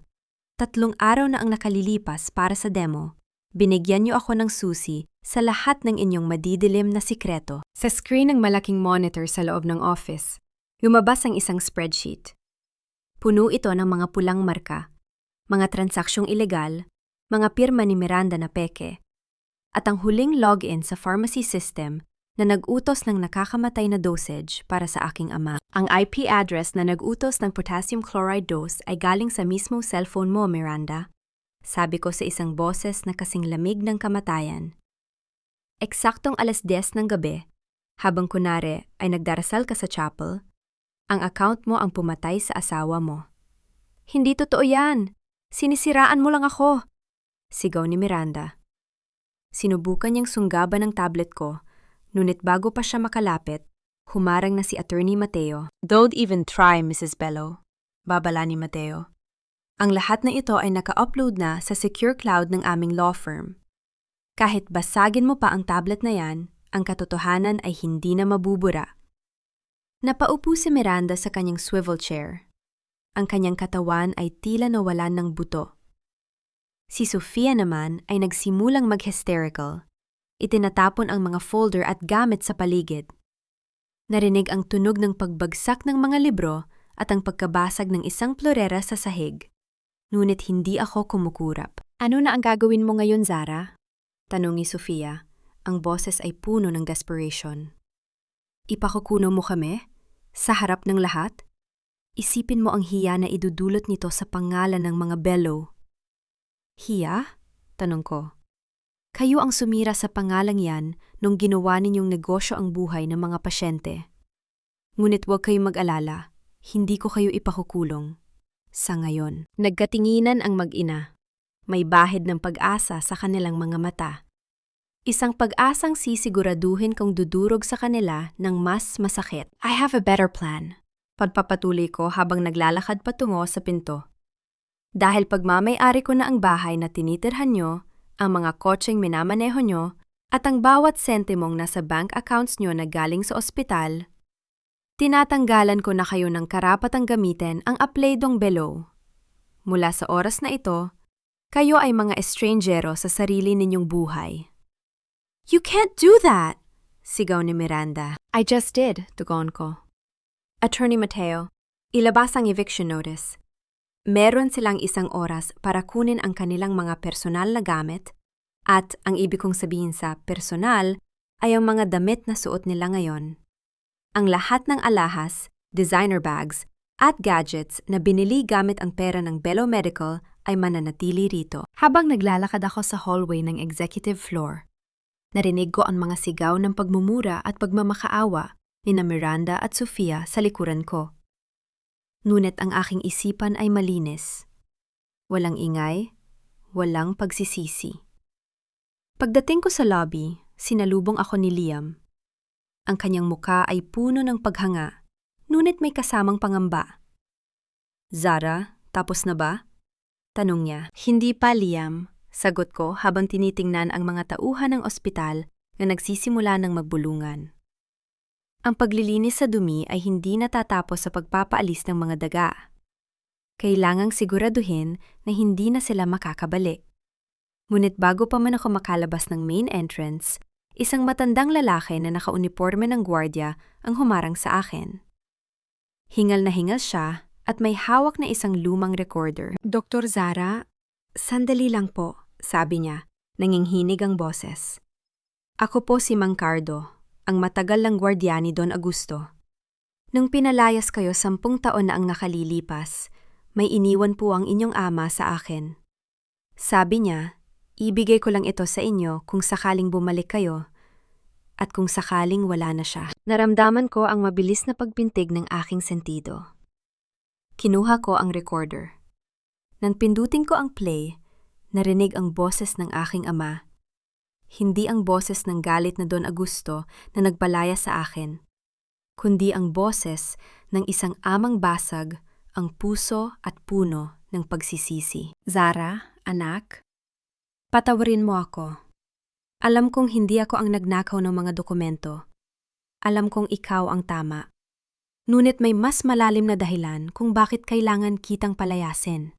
3 araw na ang nakalilipas para sa demo. Binigyan niyo ako ng susi sa lahat ng inyong madidilim na sikreto. Sa screen ng malaking monitor sa loob ng office, lumabas ang isang spreadsheet. Puno ito ng mga pulang marka, mga transaksyong ilegal, mga pirma ni Miranda na peke, at ang huling login sa pharmacy system na nag-utos ng nakakamatay na dosage para sa aking ama. Ang IP address na nag-utos ng potassium chloride dose ay galing sa mismong cellphone mo, Miranda. Sabi ko sa isang boses na kasing lamig ng kamatayan. Eksaktong 10:00 ng gabi, habang kunare ay nagdarasal ka sa chapel, ang account mo ang pumatay sa asawa mo. Hindi totoo yan. Sinisiraan mo lang ako. Sigaw ni Miranda. Sinubukan niyang sunggaban ng tablet ko, ngunit bago pa siya makalapit, humarang na si Attorney Mateo. Don't even try, Mrs. Bello. Babala ni Mateo. Ang lahat ng ito ay naka-upload na sa secure cloud ng aming law firm. Kahit basagin mo pa ang tablet na yan, ang katotohanan ay hindi na mabubura. Napaupo si Miranda sa kanyang swivel chair. Ang kanyang katawan ay tila nawalan ng buto. Si Sofia naman ay nagsimulang mag-hysterical. Itinatapon ang mga folder at gamit sa paligid. Narinig ang tunog ng pagbagsak ng mga libro at ang pagkabasag ng isang plorera sa sahig. Ngunit hindi ako kumukurap. Ano na ang gagawin mo ngayon, Zara? Tanong ni Sofia. Ang boses ay puno ng desperation. Ipakukuno mo kami? Sa harap ng lahat? Isipin mo ang hiya na idudulot nito sa pangalan ng mga bellow. Hiya? Tanong ko. Kayo ang sumira sa pangalang yan nung ginawa ninyong negosyo ang buhay ng mga pasyente. Ngunit huwag kayong mag-alala, hindi ko kayo ipakukulong. Sa ngayon, nagkatinginan ang mag-ina. May bahid ng pag-asa sa kanilang mga mata. Isang pag-asang sisiguraduhin kong dudurog sa kanila ng mas masakit. I have a better plan. Pagpapatuloy ko habang naglalakad patungo sa pinto. Dahil pagmamay-ari ko na ang bahay na tinitirhan nyo, ang mga kotseng minamaneho nyo, at ang bawat sentimong nasa bank accounts nyo na galing sa ospital, tinatanggalan ko na kayo ng karapatang gamitin ang apelidong Bellow. Mula sa oras na ito, kayo ay mga estrangero sa sarili ninyong buhay. You can't do that! Sigaw ni Miranda. I just did, tugon ko. Attorney Mateo, ilabas ang eviction notice. Meron silang 1 oras para kunin ang kanilang mga personal na gamit at ang ibig kong sabihin sa personal ay ang mga damit na suot nila ngayon. Ang lahat ng alahas, designer bags, at gadgets na binili gamit ang pera ng Bellow Medical ay mananatili rito. Habang naglalakad ako sa hallway ng executive floor, narinig ko ang mga sigaw ng pagmumura at pagmamakaawa ni Miranda at Sofia sa likuran ko. Ngunit ang aking isipan ay malinis. Walang ingay, walang pagsisisi. Pagdating ko sa lobby, sinalubong ako ni Liam. Ang kanyang muka ay puno ng paghanga, ngunit may kasamang pangamba. Zara, tapos na ba? Tanong niya. Hindi pa, Liam. Sagot ko habang tinitingnan ang mga tauhan ng ospital na nagsisimula ng magbulungan. Ang paglilinis sa dumi ay hindi natatapos sa pagpapaalis ng mga daga. Kailangang siguraduhin na hindi na sila makakabalik. Ngunit bago pa man ako makalabas ng main entrance, isang matandang lalaki na nakauniporme ng gwardiya ang humarang sa akin. Hingal na hingal siya at may hawak na isang lumang recorder. Dr. Zara, sandali lang po, sabi niya, nanginghinig ang boses. Ako po si Mang Cardo, ang matagal lang gwardiya ni Don Augusto. Nung pinalayas kayo 10 taon na ang nakalilipas, may iniwan po ang inyong ama sa akin. Sabi niya, ibigay ko lang ito sa inyo kung sakaling bumalik kayo at kung sakaling wala na siya. Naramdaman ko ang mabilis na pagpintig ng aking sentido. Kinuha ko ang recorder. Nang pindutin ko ang play, narinig ang boses ng aking ama. Hindi ang boses ng galit na Don Augusto na nagbalaya sa akin, kundi ang boses ng isang amang basag, ang puso at puno ng pagsisisi. Zara, anak, patawarin mo ako. Alam kong hindi ako ang nagnakaw ng mga dokumento. Alam kong ikaw ang tama. Ngunit may mas malalim na dahilan kung bakit kailangan kitang palayasin.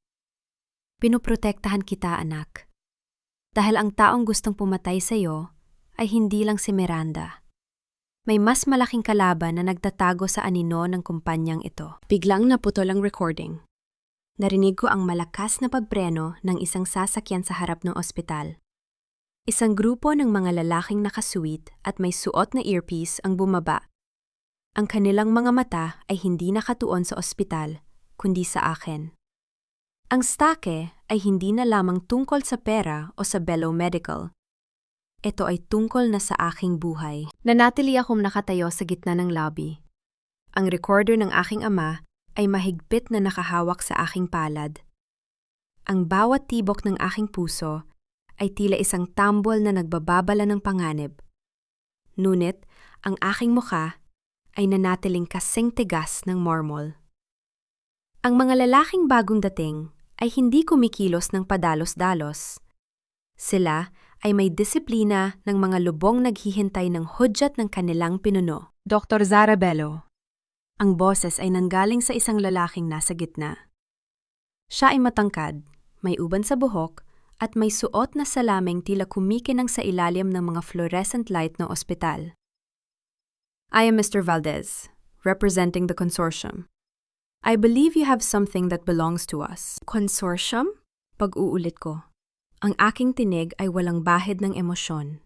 Pinoprotektahan kita, anak. Dahil ang taong gustong pumatay sa iyo ay hindi lang si Miranda. May mas malaking kalaban na nagtatago sa anino ng kumpanyang ito. Biglang naputol ang recording. Narinig ko ang malakas na pagpreno ng isang sasakyan sa harap ng ospital. Isang grupo ng mga lalaking nakasuit at may suot na earpiece ang bumaba. Ang kanilang mga mata ay hindi nakatuon sa ospital, kundi sa akin. Ang stake ay hindi na lamang tungkol sa pera o sa Bellow Medical. Ito ay tungkol na sa aking buhay. Nanatili akong nakatayo sa gitna ng lobby. Ang recorder ng aking ama ay mahigpit na nakahawak sa aking palad. Ang bawat tibok ng aking puso ay tila isang tambol na nagbababala ng panganib. Ngunit ang aking mukha ay nanatiling kasing tigas ng marmol. Ang mga lalaking bagong dating ay hindi kumikilos ng padalos-dalos. Sila ay may disiplina ng mga lubong naghihintay ng hudyat ng kanilang pinuno. Dr. Zara Bellow. Ang boses ay nanggaling sa isang lalaking nasa gitna. Siya ay matangkad, may uban sa buhok, at may suot na salaming tila kumikinang sa ilalim ng mga fluorescent light ng ospital. I am Mr. Valdez, representing the consortium. I believe you have something that belongs to us. Consortium? Pag-uulit ko. Ang aking tinig ay walang bahid ng emosyon.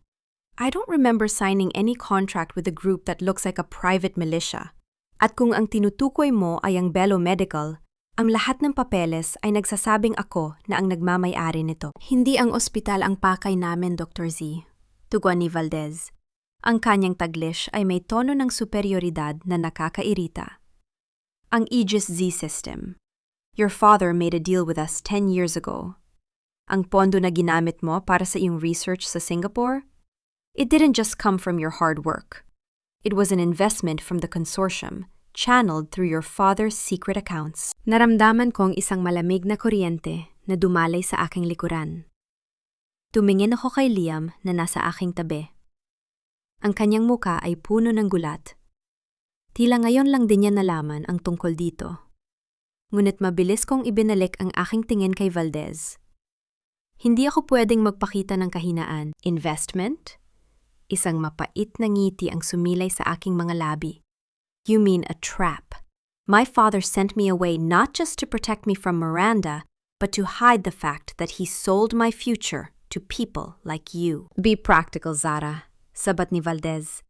I don't remember signing any contract with a group that looks like a private militia. At kung ang tinutukoy mo ay ang Bello Medical, ang lahat ng papeles ay nagsasabing ako na ang nagmamay-ari nito. Hindi ang ospital ang pakay namin, Dr. Z. Tugon ni Valdez. Ang kanyang taglish ay may tono ng superioridad na nakakairita. Ang Aegis Z system. Your father made a deal with us 10 years ago. Ang pondo na ginamit mo para sa iyong research sa Singapore? It didn't just come from your hard work. It was an investment from the consortium, channeled through your father's secret accounts. Naramdaman kong isang malamig na kuryente na dumalay sa aking likuran. Tumingin ako kay Liam na nasa aking tabi. Ang kanyang muka ay puno ng gulat. Tila ngayon lang din niya nalaman ang tungkol dito. Ngunit mabilis kong ibinalik ang aking tingin kay Valdez. Hindi ako pwedeng magpakita ng kahinaan. Investment? Isang mapait na ngiti ang sumilay sa aking mga labi. You mean a trap. My father sent me away not just to protect me from Miranda, but to hide the fact that he sold my future to people like you. Be practical, Zara, sabat ni Valdez.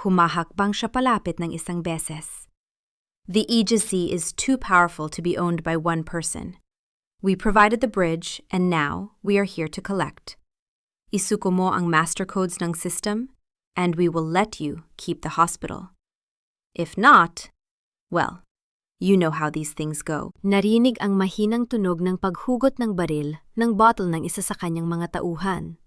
Humahakbang siya palapit ng isang beses. The Aegis Z is too powerful to be owned by one person. We provided the bridge, and now we are here to collect. Isuko mo ang master codes ng system, and we will let you keep the hospital. If not, well, you know how these things go. Narinig ang mahinang tunog ng paghugot ng baril ng bottle ng isa sa kanyang mga tauhan.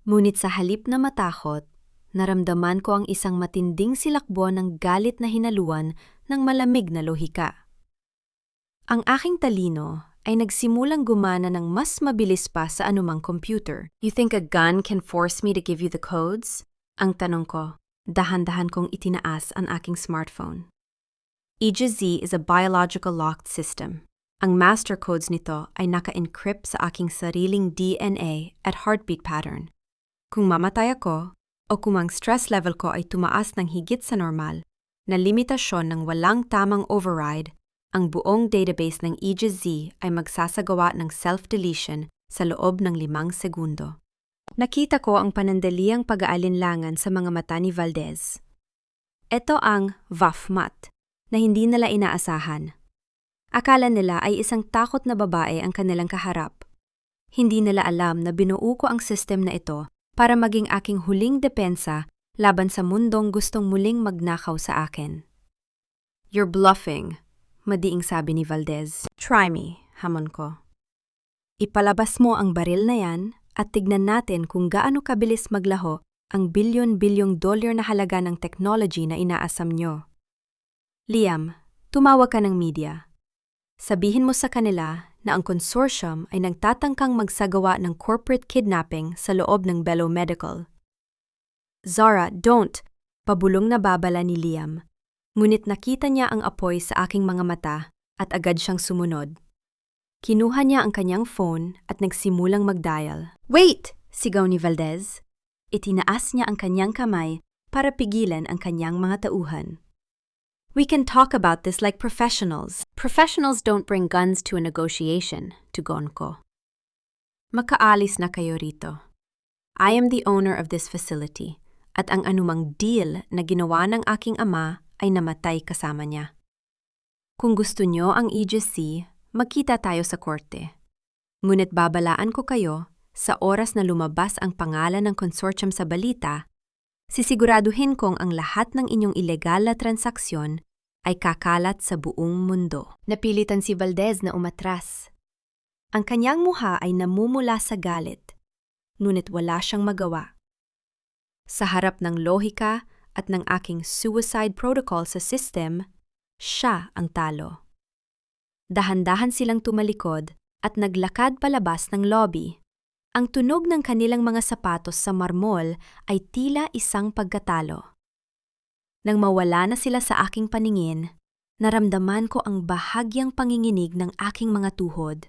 Ngunit sa halip na matakot, naramdaman ko ang isang matinding silakbo ng galit na hinaluan ng malamig na lohika. Ang aking talino ay nagsimulang gumana ng mas mabilis pa sa anumang computer. You think a gun can force me to give you the codes? Ang tanong ko, dahan-dahan kong itinaas ang aking smartphone. Aegis Z is a biological locked system. Ang master codes nito ay naka-encrypt sa aking sariling DNA at heartbeat pattern. Kung mamatay ako, o kung ang stress level ko ay tumaas ng higit sa normal, na limitasyon ng walang tamang override, ang buong database ng Aegis Z ay magsasagawa ng self-deletion sa loob ng 5 segundo. Nakita ko ang panandaliang pag-aalinlangan sa mga mata ni Valdez. Ito ang VAFMAT na hindi nila inaasahan. Akala nila ay isang takot na babae ang kanilang kaharap. Hindi nila alam na binuo ko ang system na ito para maging aking huling depensa laban sa mundong gustong muling magnakaw sa akin. You're bluffing, madiing sabi ni Valdez. Try me, hamon ko. Ipalabas mo ang baril na yan at tignan natin kung gaano kabilis maglaho ang bilyon-bilyong dolyar na halaga ng technology na inaasam nyo. Liam, tumawag ka ng media. Sabihin mo sa kanila na ang consortium ay nagtatangkang magsagawa ng corporate kidnapping sa loob ng Bello Medical. Zara, don't! Pabulong na babala ni Liam. Ngunit nakita niya ang apoy sa aking mga mata at agad siyang sumunod. Kinuha niya ang kanyang phone at nagsimulang mag-dial. Wait! Sigaw ni Valdez. Itinaas niya ang kanyang kamay para pigilan ang kanyang mga tauhan. We can talk about this like professionals. Professionals don't bring guns to a negotiation, tugon ko. Makaalis na kayo rito. I am the owner of this facility at ang anumang deal na ginawa ng aking ama ay namatay kasama niya. Kung gusto nyo ang Aegis Z, magkita tayo sa korte. Ngunit babalaan ko kayo, sa oras na lumabas ang pangalan ng consortium sa balita, sisiguraduhin kong ang lahat ng inyong ilegal na transaksyon ay kakalat sa buong mundo. Napilitan si Valdez na umatras. Ang kanyang muha ay namumula sa galit, ngunit wala siyang magawa. Sa harap ng lohika at ng aking suicide protocol sa system, siya ang talo. Dahan-dahan silang tumalikod at naglakad palabas ng lobby. Ang tunog ng kanilang mga sapatos sa marmol ay tila isang pagkatalo. Nang mawala na sila sa aking paningin, naramdaman ko ang bahagyang panginginig ng aking mga tuhod.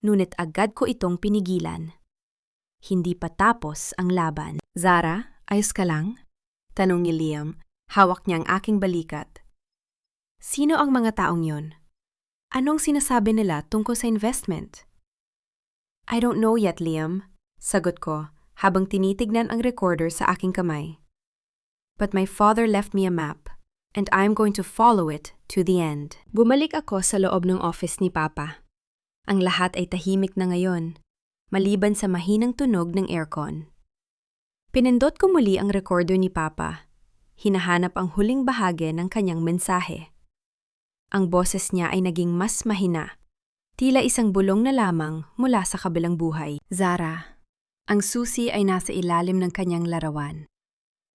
ngunit agad ko itong pinigilan. Hindi pa tapos ang laban. Zara, ayos ka lang? Tanong ni Liam, hawak niya ang aking balikat. Sino ang mga taong yon? Anong sinasabi nila tungkol sa investment? I don't know yet, Liam, sagot ko habang tinitignan ang recorder sa aking kamay. But my father left me a map, and I'm going to follow it to the end. Bumalik ako sa loob ng office ni Papa. Ang lahat ay tahimik na ngayon, maliban sa mahinang tunog ng aircon. Pinindot ko muli ang recorder ni Papa. Hinahanap ang huling bahagi ng kanyang mensahe. Ang boses niya ay naging mas mahina. Tila isang bulong na lamang mula sa kabilang buhay. Zara, ang susi ay nasa ilalim ng kanyang larawan.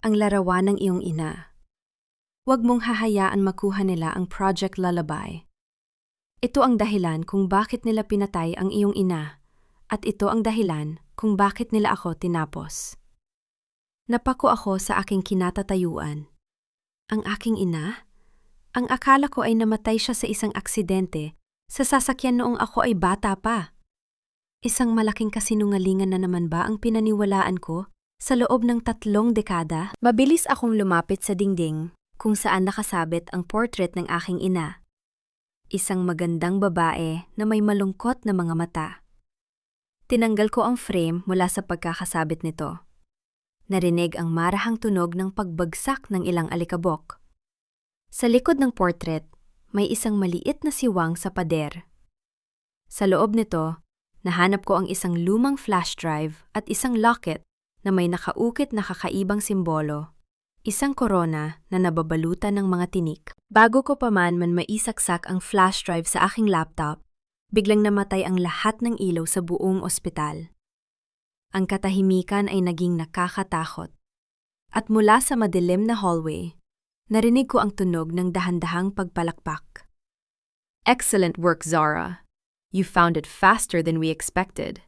Ang larawan ng iyong ina. Huwag mong hahayaan makuha nila ang Project Lullaby. Ito ang dahilan kung bakit nila pinatay ang iyong ina, at ito ang dahilan kung bakit nila ako tinapos. Napako ako sa aking kinatatayuan. Ang aking ina? Ang akala ko ay namatay siya sa isang aksidente sa sasakyan noong ako ay bata pa. Isang malaking kasinungalingan na naman ba ang pinaniwalaan ko sa loob ng 3 dekada? Mabilis akong lumapit sa dingding kung saan nakasabit ang portrait ng aking ina. Isang magandang babae na may malungkot na mga mata. Tinanggal ko ang frame mula sa pagkakasabit nito. Narinig ang marahang tunog ng pagbagsak ng ilang alikabok. Sa likod ng portrait, may isang maliit na siwang sa pader. Sa loob nito, nahanap ko ang isang lumang flash drive at isang locket na may nakaukit na kakaibang simbolo, isang korona na nababalutan ng mga tinik. Bago ko pa man maisaksak ang flash drive sa aking laptop, biglang namatay ang lahat ng ilaw sa buong ospital. Ang katahimikan ay naging nakakatakot. At mula sa madilim na hallway, narinig ko ang tunog ng dahan-dahang pagpalakpak. Excellent work, Zara. You found it faster than we expected.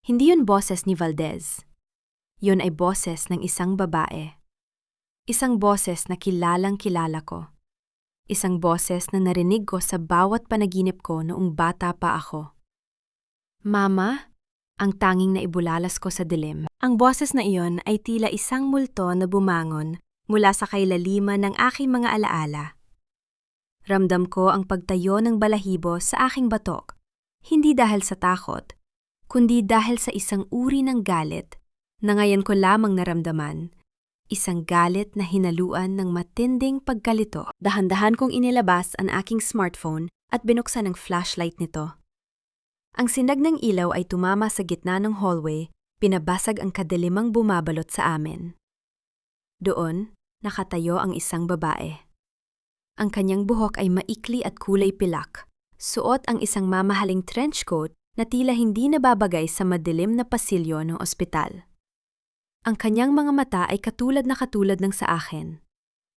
Hindi yun boses ni Valdez. Yun ay boses ng isang babae. Isang boses na kilalang-kilala ko. Isang boses na narinig ko sa bawat panaginip ko noong bata pa ako. Mama? Ang tanging naibulalas ko sa dilim. Ang boses na iyon ay tila isang multo na bumangon mula sa kailaliman ng aking mga alaala. Ramdam ko ang pagtayo ng balahibo sa aking batok, hindi dahil sa takot, kundi dahil sa isang uri ng galit na ngayon ko lamang naramdaman, isang galit na hinaluan ng matinding pagkalito. Dahan-dahan kong inilabas ang aking smartphone at binuksan ang flashlight nito. Ang sinag ng ilaw ay tumama sa gitna ng hallway, pinabasag ang kadilimang bumabalot sa amin. Doon, nakatayo ang isang babae. Ang kanyang buhok ay maikli at kulay pilak. Suot ang isang mamahaling trench coat na tila hindi nababagay sa madilim na pasilyo ng ospital. Ang kanyang mga mata ay katulad ng sa akin.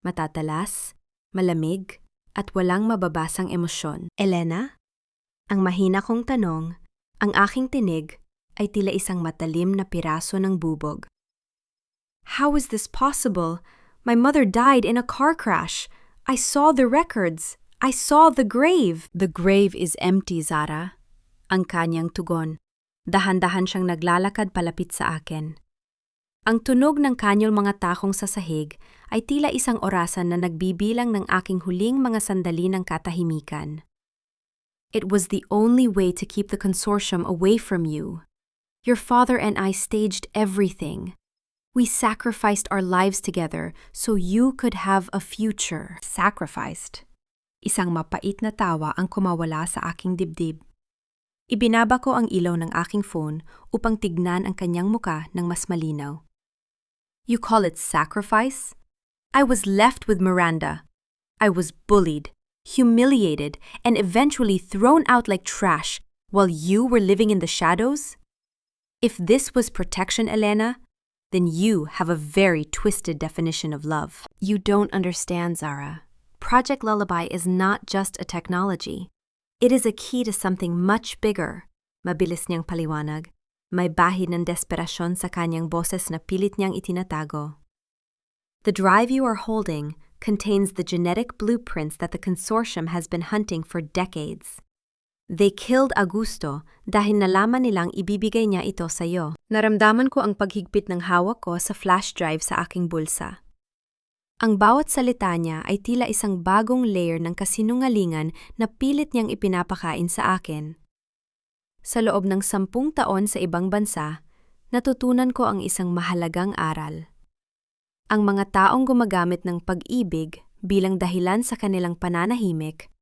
Matatalas, malamig, at walang mababasang emosyon. Elena? Ang mahina kong tanong, ang aking tinig ay tila isang matalim na piraso ng bubog. How is this possible? My mother died in a car crash. I saw the records. I saw the grave. The grave is empty, Zara. Ang kanyang tugon. Dahan-dahan siyang naglalakad palapit sa akin. Ang tunog ng kanyol mga takong sa sahig ay tila isang orasan na nagbibilang ng aking huling mga sandali ng katahimikan. It was the only way to keep the consortium away from you. Your father and I staged everything. We sacrificed our lives together so you could have a future. Sacrificed? Isang mapait na tawa ang kumawala sa aking dibdib. Ibinaba ko ang ilaw ng aking phone upang tignan ang kanyang muka ng mas malinaw. You call it sacrifice? I was left with Miranda. I was bullied, humiliated, and eventually thrown out like trash while you were living in the shadows? If this was protection, Elena, then you have a very twisted definition of love. You don't understand, Zara. Project Lullaby is not just a technology. It is a key to something much bigger. Mabilis niyang paliwanag. May bahid ng desperasyon sa kanyang boses na pilit niyang itinatago. The drive you are holding contains the genetic blueprints that the consortium has been hunting for decades. They killed Augusto dahil nalaman nilang ibibigay niya ito sa'yo. Naramdaman ko ang paghigpit ng hawak ko sa flash drive sa aking bulsa. Ang bawat salita niya ay tila isang bagong layer ng kasinungalingan na pilit niyang ipinapakain sa akin. Sa loob ng 10 taon sa ibang bansa, natutunan ko ang isang mahalagang aral. Ang mga taong gumagamit ng pag-ibig bilang dahilan sa kanilang pananahimik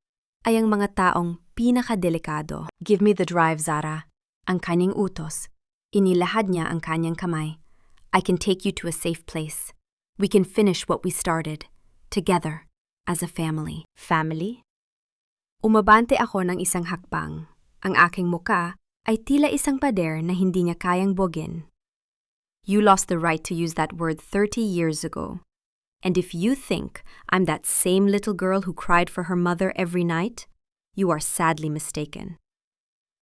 ay ang mga taong pinakadelikado. Give me the drive, Zara. Ang kanyang utos. Inilahad niya ang kanyang kamay. I can take you to a safe place. We can finish what we started, together, as a family. Family? Umabante ako ng isang hakbang. Ang aking muka ay tila isang pader na hindi niya kayang bugin. You lost the right to use that word 30 years ago. And if you think I'm that same little girl who cried for her mother every night, you are sadly mistaken.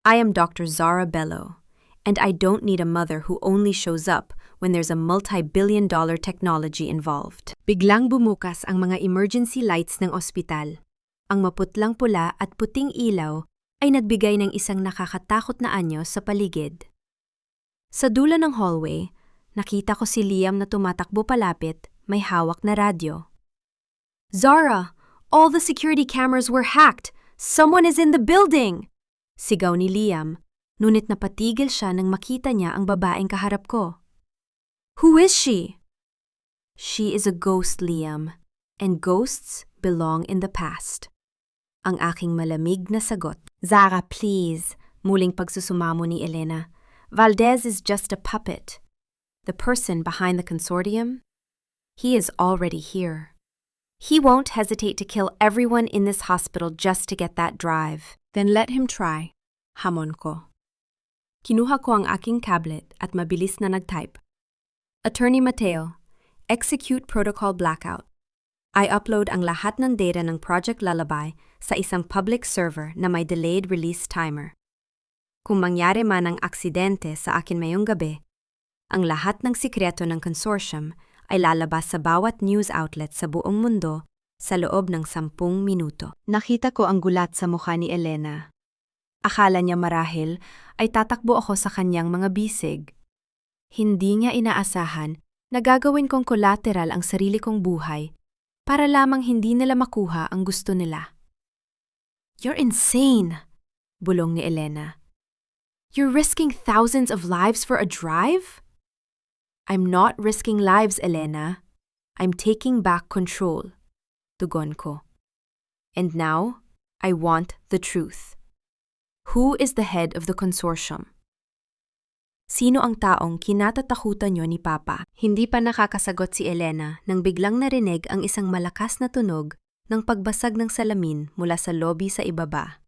I am Dr. Zara Bello, and I don't need a mother who only shows up when there's a multi-billion-dollar technology involved. Biglang bumukas ang mga emergency lights ng ospital. Ang maputlang pula at puting ilaw ay nagbigay ng isang nakakatakot na anyo sa paligid. Sa dulo ng hallway, nakita ko si Liam na tumatakbo palapit, may hawak na radyo. Zara, all the security cameras were hacked! Someone is in the building! Sigaw ni Liam, ngunit napatigil siya nang makita niya ang babaeng kaharap ko. Who is she? She is a ghost, Liam, and ghosts belong in the past. Ang aking malamig na sagot. Zara, please, muling pagsusumamo ni Elena. Valdez is just a puppet. The person behind the consortium? He is already here. He won't hesitate to kill everyone in this hospital just to get that drive. Then let him try. Hamon ko. Kinuha ko ang aking tablet at mabilis na nag-type. Attorney Mateo, execute protocol blackout. I upload ang lahat ng data ng Project Lullaby sa isang public server na may delayed release timer. Kung mangyari man ang aksidente sa akin mayong gabi, ang lahat ng sikreto ng consortium ay lalabas sa bawat news outlet sa buong mundo sa loob ng 10 minuto. Nakita ko ang gulat sa mukha ni Elena. Akala niya marahil ay tatakbo ako sa kanyang mga bisig. Hindi niya inaasahan na gagawin kong collateral ang sarili kong buhay para lamang hindi nila makuha ang gusto nila. You're insane, bulong ni Elena. You're risking thousands of lives for a drive? I'm not risking lives, Elena. I'm taking back control, tugon ko. And now, I want the truth. Who is the head of the consortium? Sino ang taong kinatatakutan niyo ni Papa? Hindi pa nakakasagot si Elena nang biglang narinig ang isang malakas na tunog ng pagbasag ng salamin mula sa lobby sa ibaba.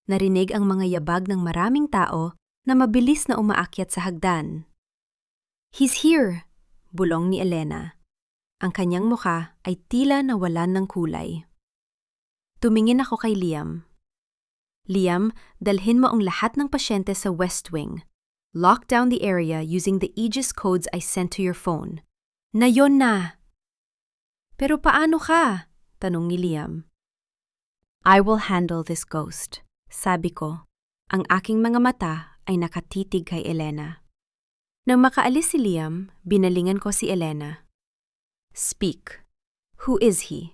Narinig ang mga yabag ng maraming tao na mabilis na umaakyat sa hagdan. He's here, bulong ni Elena. Ang kanyang mukha ay tila nawalan ng kulay. Tumingin ako kay Liam. Liam, dalhin mo ang lahat ng pasyente sa West Wing. Lock down the area using the Aegis codes I sent to your phone. Na yon na! Pero paano ka? Tanong ni Liam. I will handle this ghost, sabi ko. Ang aking mga mata ay nakatitig kay Elena. Nang makaalis si Liam, binalingan ko si Elena. Speak. Who is he?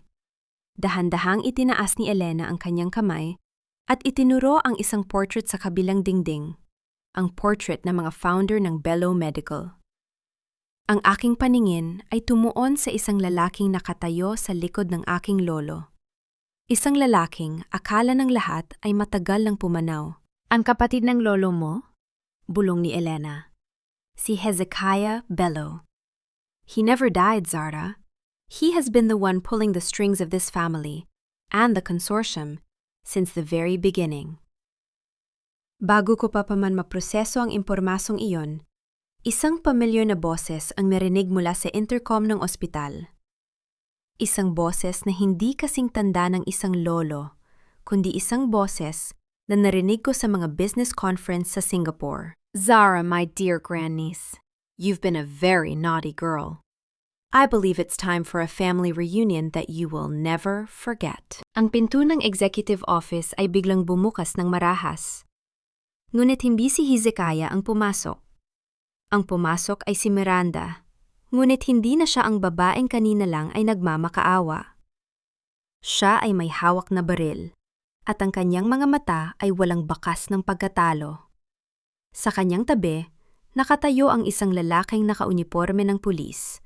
Dahan-dahang itinaas ni Elena ang kanyang kamay at itinuro ang isang portrait sa kabilang dingding. Ang portrait ng mga founder ng Bello Medical. Ang aking paningin ay tumuon sa isang lalaking nakatayo sa likod ng aking lolo. Isang lalaking akala ng lahat ay matagal ng pumanaw. Ang kapatid ng lolo mo? Bulong ni Elena. Si Hezekiah Bello. He never died, Zara. He has been the one pulling the strings of this family and the consortium since the very beginning. Bago ko pa man maproseso ang impormasong iyon, isang pamilyar na boses ang narinig mula sa intercom ng ospital. Isang boses na hindi kasing tanda ng isang lolo, kundi isang boses na narinig ko sa mga business conference sa Singapore. Zara, my dear grandniece, you've been a very naughty girl. I believe it's time for a family reunion that you will never forget. Ang pinto ng executive office ay biglang bumukas ng marahas. Ngunit hindi si Hezekiah ang pumasok. Ang pumasok ay si Miranda, ngunit hindi na siya ang babaeng kanina lang ay nagmamakaawa. Siya ay may hawak na baril, at ang kanyang mga mata ay walang bakas ng pagkatalo. Sa kanyang tabi, nakatayo ang isang lalaking nakauniporme ng pulis.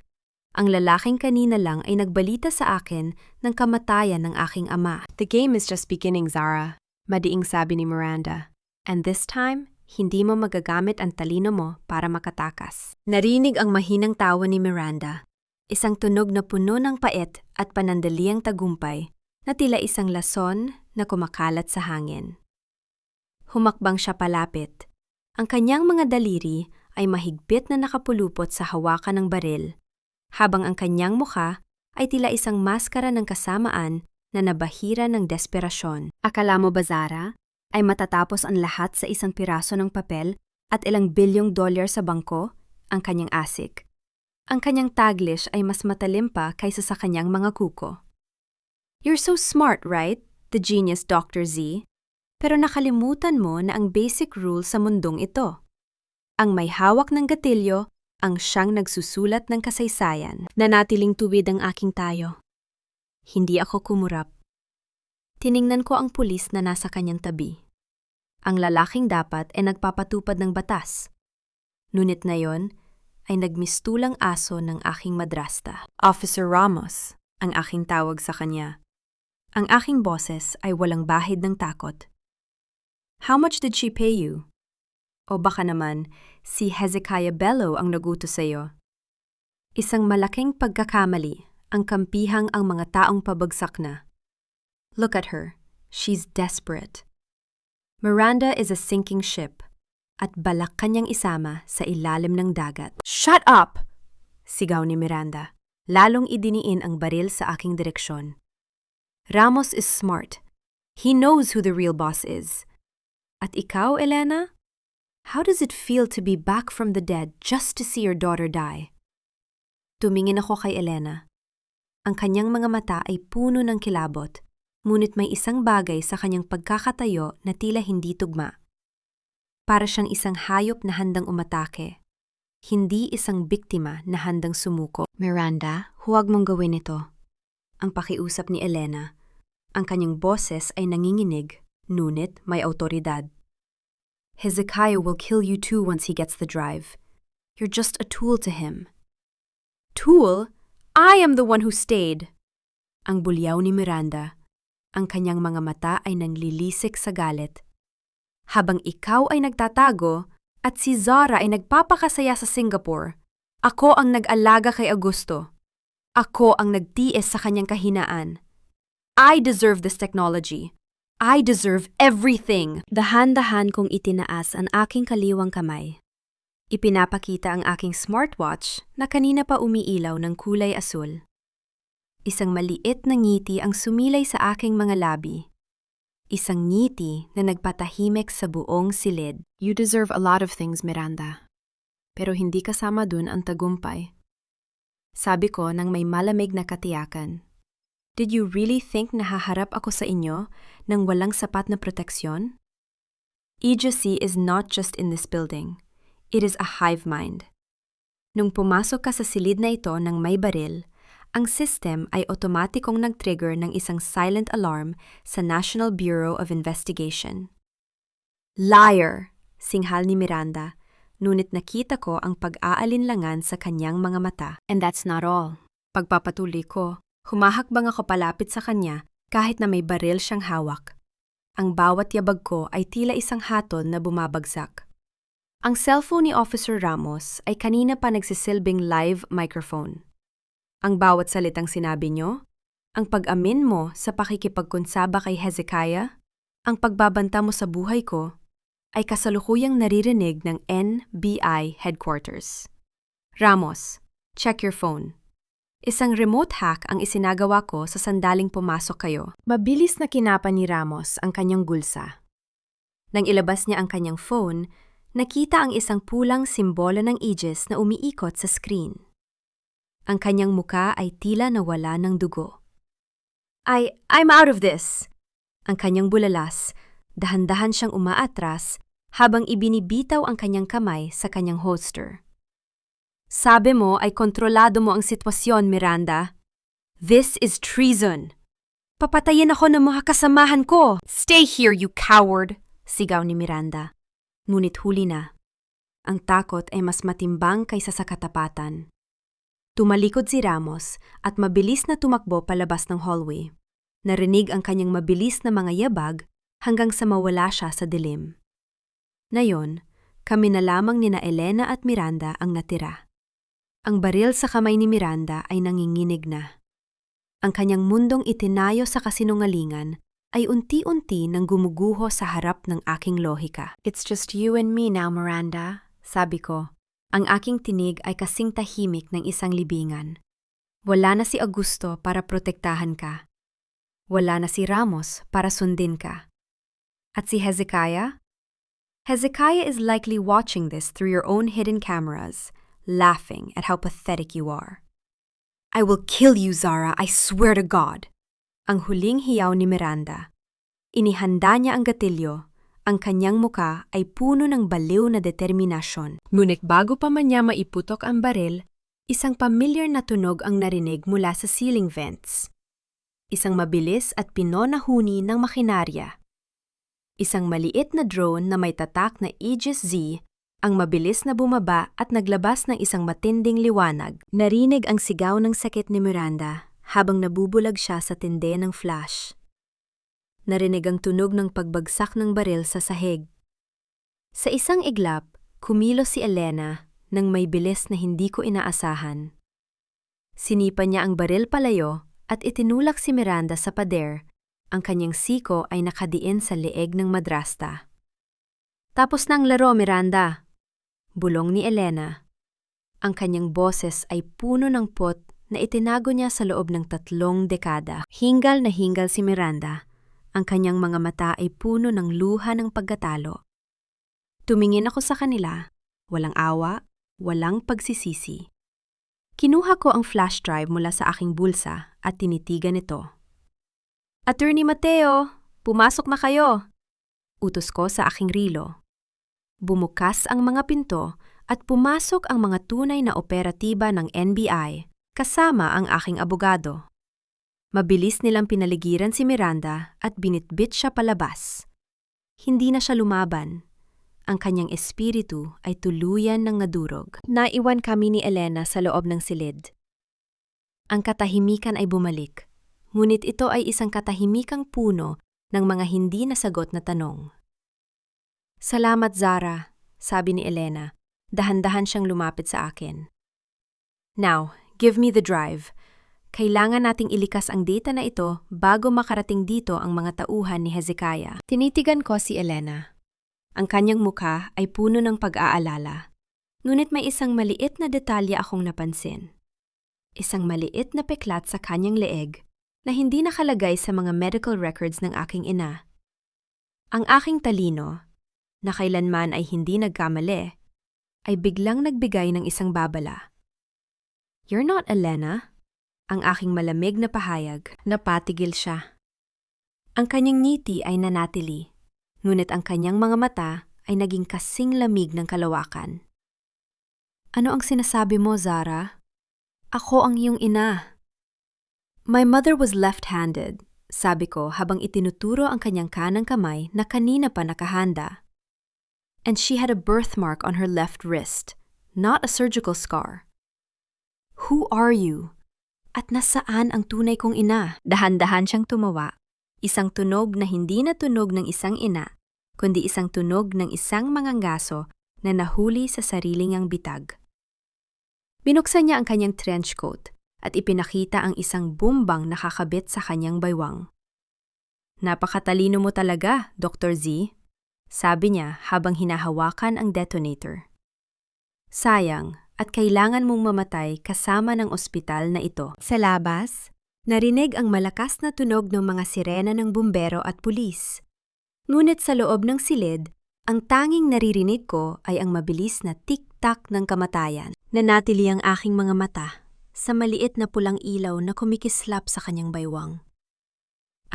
Ang lalaking kanina lang ay nagbalita sa akin ng kamatayan ng aking ama. The game is just beginning, Zara, madiing sabi ni Miranda. And this time, hindi mo magagamit ang talino mo para makatakas. Narinig ang mahinang tawa ni Miranda. Isang tunog na puno ng pait at panandaliang tagumpay na tila isang lason na kumakalat sa hangin. Humakbang siya palapit. Ang kanyang mga daliri ay mahigpit na nakapulupot sa hawakan ng baril, habang ang kanyang mukha ay tila isang maskara ng kasamaan na nabahira ng desperasyon. Akala mo ba, Zara, ay matatapos ang lahat sa isang piraso ng papel at ilang bilyong dolyar sa bangko? Ang kanyang asik. Ang kanyang taglish ay mas matalim pa kaysa sa kanyang mga kuko. You're so smart, right? The genius Dr. Z. Pero nakalimutan mo na ang basic rule sa mundong ito. Ang may hawak ng gatilyo ang siyang nagsusulat ng kasaysayan. Nanatiling tuwid ang aking tayo. Hindi ako kumurap. Tiningnan ko ang pulis na nasa kanyang tabi. Ang lalaking dapat ay nagpapatupad ng batas. Ngunit na yon ay nagmistulang aso ng aking madrasta. Officer Ramos, ang aking tawag sa kanya. Ang aking boses ay walang bahid ng takot. How much did she pay you? O baka naman, si Hezekiah Bello ang nagutos sa iyo. Isang malaking pagkakamali ang kampihang ang mga taong pabagsak na. Look at her. She's desperate. Miranda is a sinking ship at balak kanyang isama sa ilalim ng dagat. Shut up! Sigaw ni Miranda, lalong idiniin ang baril sa aking direksyon. Ramos is smart. He knows who the real boss is. At ikaw, Elena? How does it feel to be back from the dead just to see your daughter die? Tumingin ako kay Elena. Ang kanyang mga mata ay puno ng kilabot, ngunit may isang bagay sa kanyang pagkakatayo na tila hindi tugma. Para siyang isang hayop na handang umatake, hindi isang biktima na handang sumuko. Miranda, huwag mong gawin ito. Ang pakiusap ni Elena. Ang kanyang boses ay nanginginig, ngunit may awtoridad. Hezekiah will kill you too once he gets the drive. You're just a tool to him. Tool? I am the one who stayed. Ang bulyaw ni Miranda. Ang kanyang mga mata ay nanglilisik sa galit. Habang ikaw ay nagtatago at si Zara ay nagpapakasaya sa Singapore, ako ang nag-alaga kay Augusto. Ako ang nagtiis sa kanyang kahinaan. I deserve this technology. I deserve everything. Dahan-dahan kong itinaas ang aking kaliwang kamay. Ipinapakita ang aking smartwatch na kanina pa umiilaw ng kulay asul. Isang maliit na ngiti ang sumilay sa aking mga labi. Isang ngiti na nagpatahimik sa buong silid. You deserve a lot of things, Miranda. Pero hindi kasama dun ang tagumpay. Sabi ko nang may malamig na katiyakan. Did you really think na haharap ako sa inyo nang walang sapat na proteksyon? Aegis is not just in this building. It is a hive mind. Nung pumasok ka sa silid na ito ng may baril, ang system ay otomatikong nag-trigger ng isang silent alarm sa National Bureau of Investigation. Liar! Singhal ni Miranda, ngunit nakita ko ang pag-aalinlangan sa kanyang mga mata. And that's not all. Pagpapatuloy ko, humahakbang ako palapit sa kanya kahit na may baril siyang hawak. Ang bawat yabag ko ay tila isang hatol na bumabagsak. Ang cellphone ni Officer Ramos ay kanina pa nagsisilbing live microphone. Ang bawat salitang sinabi niyo, ang pag-amin mo sa pakikipagkonsaba kay Hezekiah, ang pagbabanta mo sa buhay ko, ay kasalukuyang naririnig ng NBI headquarters. Ramos, check your phone. Isang remote hack ang isinagawa ko sa sandaling pumasok kayo. Mabilis na kinapa ni Ramos ang kanyang gulsa. Nang ilabas niya ang kanyang phone, nakita ang isang pulang simbolo ng Aegis na umiikot sa screen. Ang kanyang muka ay tila nawala ng dugo. I'm out of this! Ang kanyang bulalas, dahan-dahan siyang umaatras habang ibinibitaw ang kanyang kamay sa kanyang holster. Sabi mo ay kontrolado mo ang sitwasyon, Miranda. This is treason! Papatayin ako ng mga kasamahan ko! Stay here, you coward! Sigaw ni Miranda. Ngunit huli na. Ang takot ay mas matimbang kaysa sa katapatan. Tumalikod si Ramos at mabilis na tumakbo palabas ng hallway. Narinig ang kanyang mabilis na mga yabag hanggang sa mawala siya sa dilim. Ngayon, kami na lamang nina Elena at Miranda ang natira. Ang baril sa kamay ni Miranda ay nanginginig na. Ang kanyang mundong itinayo sa kasinungalingan ay unti-unti nang gumuguho sa harap ng aking lohika. It's just you and me now, Miranda, sabi ko. Ang aking tinig ay kasing tahimik ng isang libingan. Wala na si Augusto para protektahan ka. Wala na si Ramos para sundin ka. At si Hezekiah? Hezekiah is likely watching this through your own hidden cameras, laughing at how pathetic you are. I will kill you, Zara, I swear to God. Ang huling hiyaw ni Miranda. Inihanda niya ang gatilyo. Ang kanyang muka ay puno ng baliw na determinasyon. Ngunit bago pa man niya maiputok ang baril, isang pamilyar na tunog ang narinig mula sa ceiling vents. Isang mabilis at pinonahuni ng makinarya. Isang maliit na drone na may tatak na Aegis Z ang mabilis na bumaba at naglabas ng isang matinding liwanag. Narinig ang sigaw ng sakit ni Miranda habang nabubulag siya sa tinde ng flash. Narinig ang tunog ng pagbagsak ng baril sa sahig. Sa isang iglap, kumilos si Elena nang may bilis na hindi ko inaasahan. Sinipa niya ang baril palayo at itinulak si Miranda sa pader. Ang kanyang siko ay nakadiin sa leeg ng madrasta. Tapos ng laro, Miranda. Bulong ni Elena. Ang kanyang boses ay puno ng pot na itinago niya sa loob ng 3 dekada. Hingal na hingal si Miranda. Ang kanyang mga mata ay puno ng luha ng pagkatalo. Tumingin ako sa kanila, walang awa, walang pagsisisi. Kinuha ko ang flash drive mula sa aking bulsa at tinitigan ito. Attorney Mateo, pumasok na kayo! Utos ko sa aking rilo. Bumukas ang mga pinto at pumasok ang mga tunay na operatiba ng NBI kasama ang aking abogado. Mabilis nilang pinaligiran si Miranda at binitbit siya palabas. Hindi na siya lumaban. Ang kanyang espiritu ay tuluyan ng nadurog. Naiwan kami ni Elena sa loob ng silid. Ang katahimikan ay bumalik, ngunit ito ay isang katahimikang puno ng mga hindi nasagot na tanong. Salamat, Zara, sabi ni Elena. Dahan-dahan siyang lumapit sa akin. Now, give me the drive. Kailangan nating ilikas ang data na ito bago makarating dito ang mga tauhan ni Hezekiah. Tinitigan ko si Elena. Ang kanyang mukha ay puno ng pag-aalala. Ngunit may isang maliit na detalye akong napansin. Isang maliit na peklat sa kanyang leeg na hindi nakalagay sa mga medical records ng aking ina. Ang aking talino, na kailanman ay hindi nagkamali, ay biglang nagbigay ng isang babala. You're not Elena? Ang aking malamig na pahayag, napatigil siya. Ang kanyang ngiti ay nanatili, ngunit ang kanyang mga mata ay naging kasing lamig ng kalawakan. Ano ang sinasabi mo, Zara? Ako ang iyong ina. My mother was left-handed, sabi ko habang itinuturo ang kanyang kanang kamay na kanina pa nakahanda. And she had a birthmark on her left wrist, not a surgical scar. Who are you? At nasaan ang tunay kong ina? Dahan-dahan siyang tumawa. Isang tunog na hindi na tunog ng isang ina, kundi isang tunog ng isang manganggaso na nahuli sa sariling niyang bitag. Binuksan niya ang kanyang trench coat at ipinakita ang isang bumbang nakakabit sa kanyang baywang. Napakatalino mo talaga, Dr. Z, sabi niya habang hinahawakan ang detonator. Sayang, at kailangan mong mamatay kasama ng ospital na ito. Sa labas, narinig ang malakas na tunog ng mga sirena ng bumbero at pulis. Ngunit sa loob ng silid, ang tanging naririnig ko ay ang mabilis na tik-tak ng kamatayan. Nanatili ang aking mga mata, sa maliit na pulang ilaw na kumikislap sa kanyang baywang.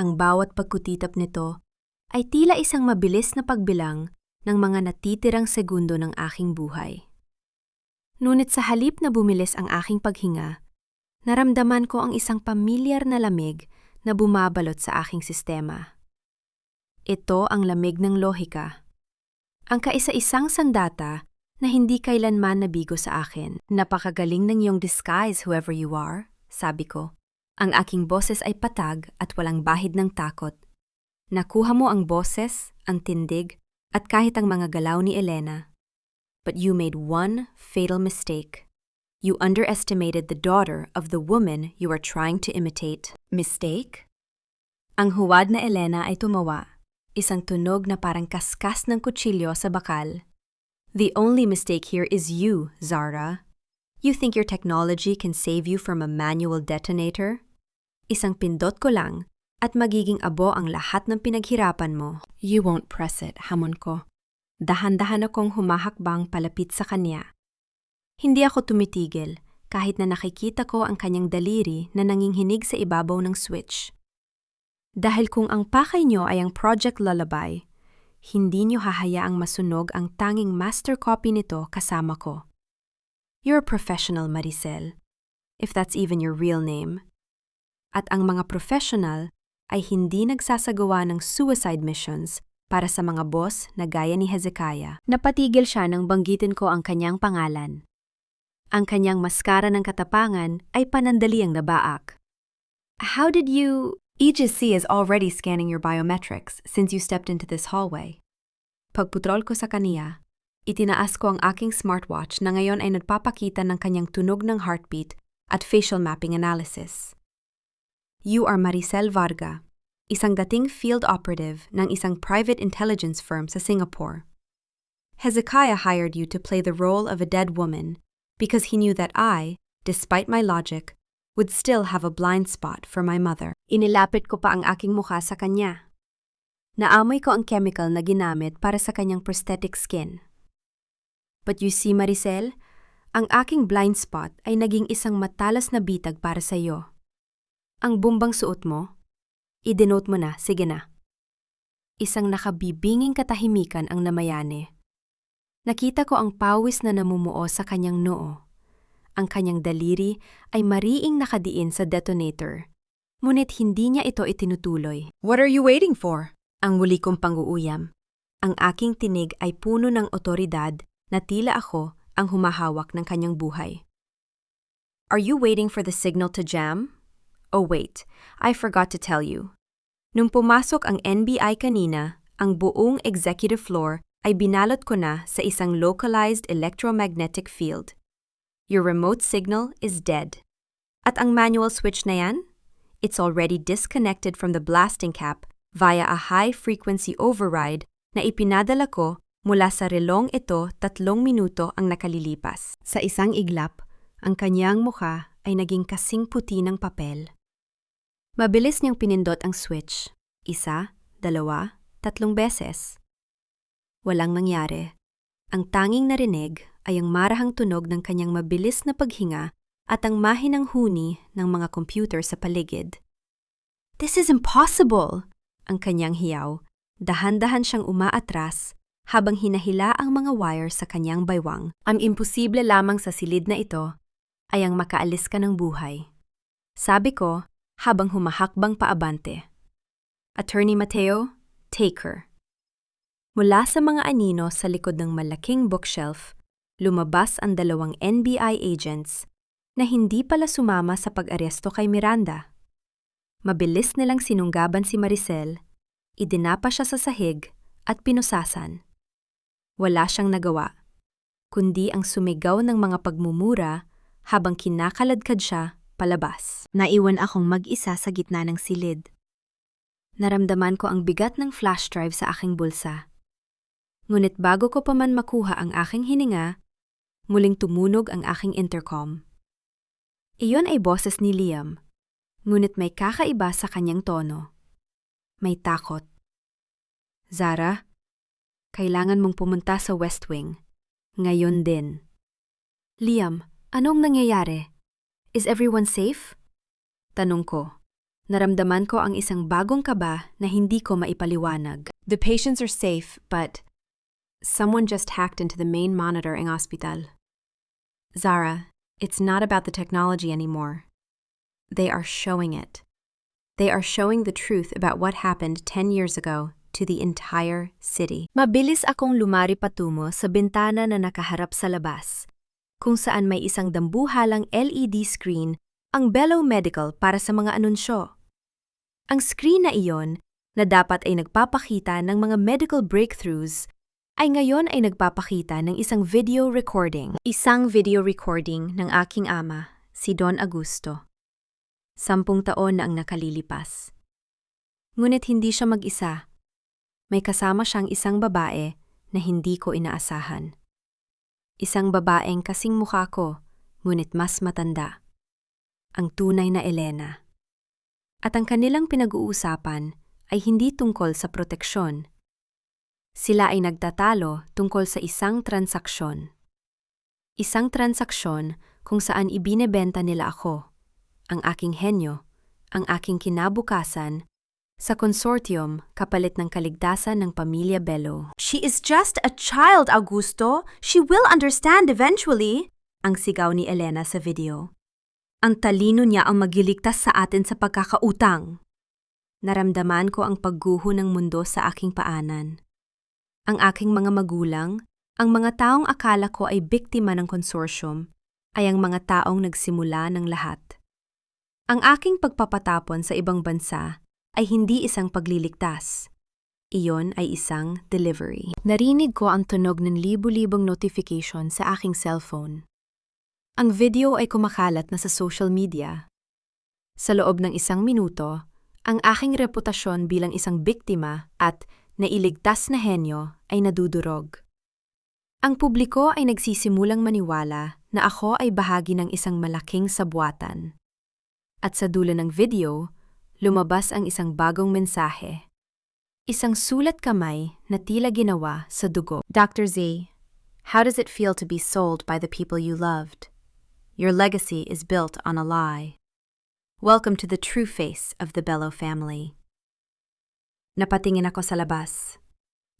Ang bawat pagkutitap nito ay tila isang mabilis na pagbilang ng mga natitirang segundo ng aking buhay. Ngunit sa halip na bumilis ang aking paghinga, naramdaman ko ang isang pamilyar na lamig na bumabalot sa aking sistema. Ito ang lamig ng lohika. Ang kaisa-isang sandata na hindi kailanman nabigo sa akin. Napakagaling ng iyong disguise, whoever you are, sabi ko. Ang aking boses ay patag at walang bahid ng takot. Nakuha mo ang boses, ang tindig, at kahit ang mga galaw ni Elena. But you made one fatal mistake. You underestimated the daughter of the woman you are trying to imitate. Mistake? Ang huwad na Elena ay tumawa, isang tunog na parang kaskas ng kutsilyo sa bakal. The only mistake here is you, Zara. You think your technology can save you from a manual detonator? Isang pindot ko lang at magiging abo ang lahat ng pinaghirapan mo. You won't press it, hamon ko. Dahan-dahan akong humahakbang palapit sa kanya. Hindi ako tumitigil kahit na nakikita ko ang kanyang daliri na nanginghinig sa ibabaw ng switch. Dahil kung ang pakay nyo ay ang Project Lullaby, hindi nyo hahayaang masunog ang tanging master copy nito kasama ko. You're a professional, Maricel, if that's even your real name. At ang mga professional ay hindi nagsasagawa ng suicide missions para sa mga boss na gaya ni Hezekiah. Napatigil siya nang banggitin ko ang kanyang pangalan. Ang kanyang maskara ng katapangan ay panandaliang nabaak. How did you... Aegis C is already scanning your biometrics since you stepped into this hallway. Pagputrol ko sa kaniya, itinaas ko ang aking smartwatch na ngayon ay nagpapakita ng kanyang tunog ng heartbeat at facial mapping analysis. You are Maricel Varga, isang dating field operative ng isang private intelligence firm sa Singapore. Hezekiah hired you to play the role of a dead woman because he knew that I, despite my logic, would still have a blind spot for my mother. Inilapit ko pa ang aking mukha sa kanya. Naamoy ko ang chemical na ginamit para sa kanyang prosthetic skin. But you see, Maricel, ang aking blind spot ay naging isang matalas na bitag para sa iyo. Ang bumbang suot mo, i-denote mo na, sige na. Isang nakabibinging katahimikan ang namayani. Nakita ko ang pawis na namumuo sa kanyang noo. Ang kanyang daliri ay mariing nakadiin sa detonator. Ngunit hindi niya ito itinutuloy. What are you waiting for? Ang muli kong pang-uuyam. Ang aking tinig ay puno ng otoridad na tila ako ang humahawak ng kanyang buhay. Are you waiting for the signal to jam? Oh wait, I forgot to tell you. Nung pumasok ang NBI kanina, ang buong executive floor ay binalot ko na sa isang localized electromagnetic field. Your remote signal is dead. At ang manual switch na yan? It's already disconnected from the blasting cap via a high-frequency override na ipinadala ko mula sa relong ito 3 minuto ang nakalilipas. Sa isang iglap, ang kanyang mukha ay naging kasing puti ng papel. Mabilis niyang pinindot ang switch. 1, 2, 3 beses. Walang nangyari. Ang tanging narinig ay ang marahang tunog ng kanyang mabilis na paghinga at ang mahinang huni ng mga computer sa paligid. This is impossible! Ang kanyang hiyaw. Dahan-dahan siyang umaatras habang hinahila ang mga wire sa kanyang baywang. Ang imposible lamang sa silid na ito ay ang makaalis ka ng buhay. Sabi ko habang humahakbang paabante. Attorney Mateo, take her. Mula sa mga anino sa likod ng malaking bookshelf, lumabas ang 2 NBI agents na hindi pala sumama sa pag-aresto kay Miranda. Mabilis nilang sinunggaban si Maricel, idinapa siya sa sahig at pinusasan. Wala siyang nagawa, kundi ang sumigaw ng mga pagmumura habang kinakaladkad siya palabas. Naiwan akong mag-isa sa gitna ng silid. Naramdaman ko ang bigat ng flash drive sa aking bulsa. Ngunit bago ko pa man makuha ang aking hininga, muling tumunog ang aking intercom. Iyon ay boses ni Liam, ngunit may kakaiba sa kanyang tono. May takot. Zara, kailangan mong pumunta sa West Wing. Ngayon din. Liam, anong nangyayari? Is everyone safe? Tanong ko. Naramdaman ko ang isang bagong kaba na hindi ko maipaliwanag. The patients are safe, but someone just hacked into the main monitor ng hospital. Zara, it's not about the technology anymore. They are showing it. They are showing the truth about what happened 10 years ago to the entire city. Mabilis akong lumari patungo sa bintana na nakaharap sa labas, kung saan may isang dambuhalang LED screen ang Bello Medical para sa mga anunsyo. Ang screen na iyon, na dapat ay nagpapakita ng mga medical breakthroughs, ay ngayon ay nagpapakita ng isang video recording. Isang video recording ng aking ama, si Don Augusto. 10 taon na ang nakalilipas. Ngunit hindi siya mag-isa. May kasama siyang isang babae na hindi ko inaasahan. Isang babaeng kasing mukha ko, ngunit mas matanda. Ang tunay na Elena. At ang kanilang pinag-uusapan ay hindi tungkol sa proteksyon. Sila ay nagtatalo tungkol sa isang transaksyon. Isang transaksyon kung saan ibinebenta nila ako, ang aking henyo, ang aking kinabukasan, sa konsortium kapalit ng kaligtasan ng pamilya Bello. She is just a child, Augusto. She will understand eventually. Ang sigaw ni Elena sa video. Ang talino niya ang magiligtas sa atin sa pagkakautang. Naramdaman ko ang pagguho ng mundo sa aking paanan. Ang aking mga magulang, ang mga taong akala ko ay biktima ng konsorsyum, ay ang mga taong nagsimula ng lahat. Ang aking pagpapatapon sa ibang bansa ay hindi isang pagliligtas. Iyon ay isang delivery. Narinig ko ang tunog ng libu-libong notification sa aking cellphone. Ang video ay kumakalat na sa social media. Sa loob ng 1 minuto, ang aking reputasyon bilang isang biktima at nailigtas na henyo ay nadudurog. Ang publiko ay nagsisimulang maniwala na ako ay bahagi ng isang malaking sabwatan. At sa dulo ng video, lumabas ang isang bagong mensahe. Isang sulat kamay na tila ginawa sa dugo. Dr. Z, how does it feel to be sold by the people you loved? Your legacy is built on a lie. Welcome to the true face of the Bello family. Napatingin ako sa labas.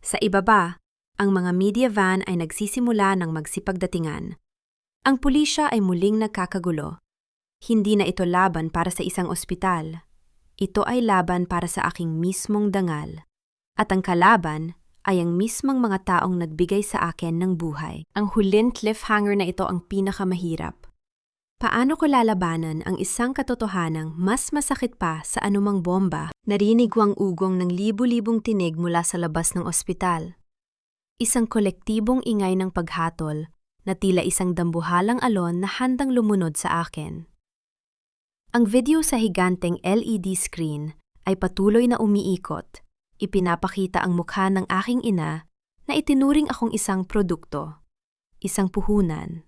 Sa ibaba, ang mga media van ay nagsisimula ng magsipagdatingan. Ang pulisya ay muling nagkakagulo. Hindi na ito laban para sa isang ospital. Ito ay laban para sa aking mismong dangal. At ang kalaban ay ang mismong mga taong nagbigay sa akin ng buhay. Ang huling cliffhanger na ito ang pinakamahirap. Paano ko lalabanan ang isang katotohanang mas masakit pa sa anumang bomba? Narinig ko ang ugong ng libu-libong tinig mula sa labas ng ospital. Isang kolektibong ingay ng paghatol na tila isang dambuhalang alon na handang lumunod sa akin. Ang video sa higanteng LED screen ay patuloy na umiikot. Ipinapakita ang mukha ng aking ina na itinuring akong isang produkto, isang puhunan,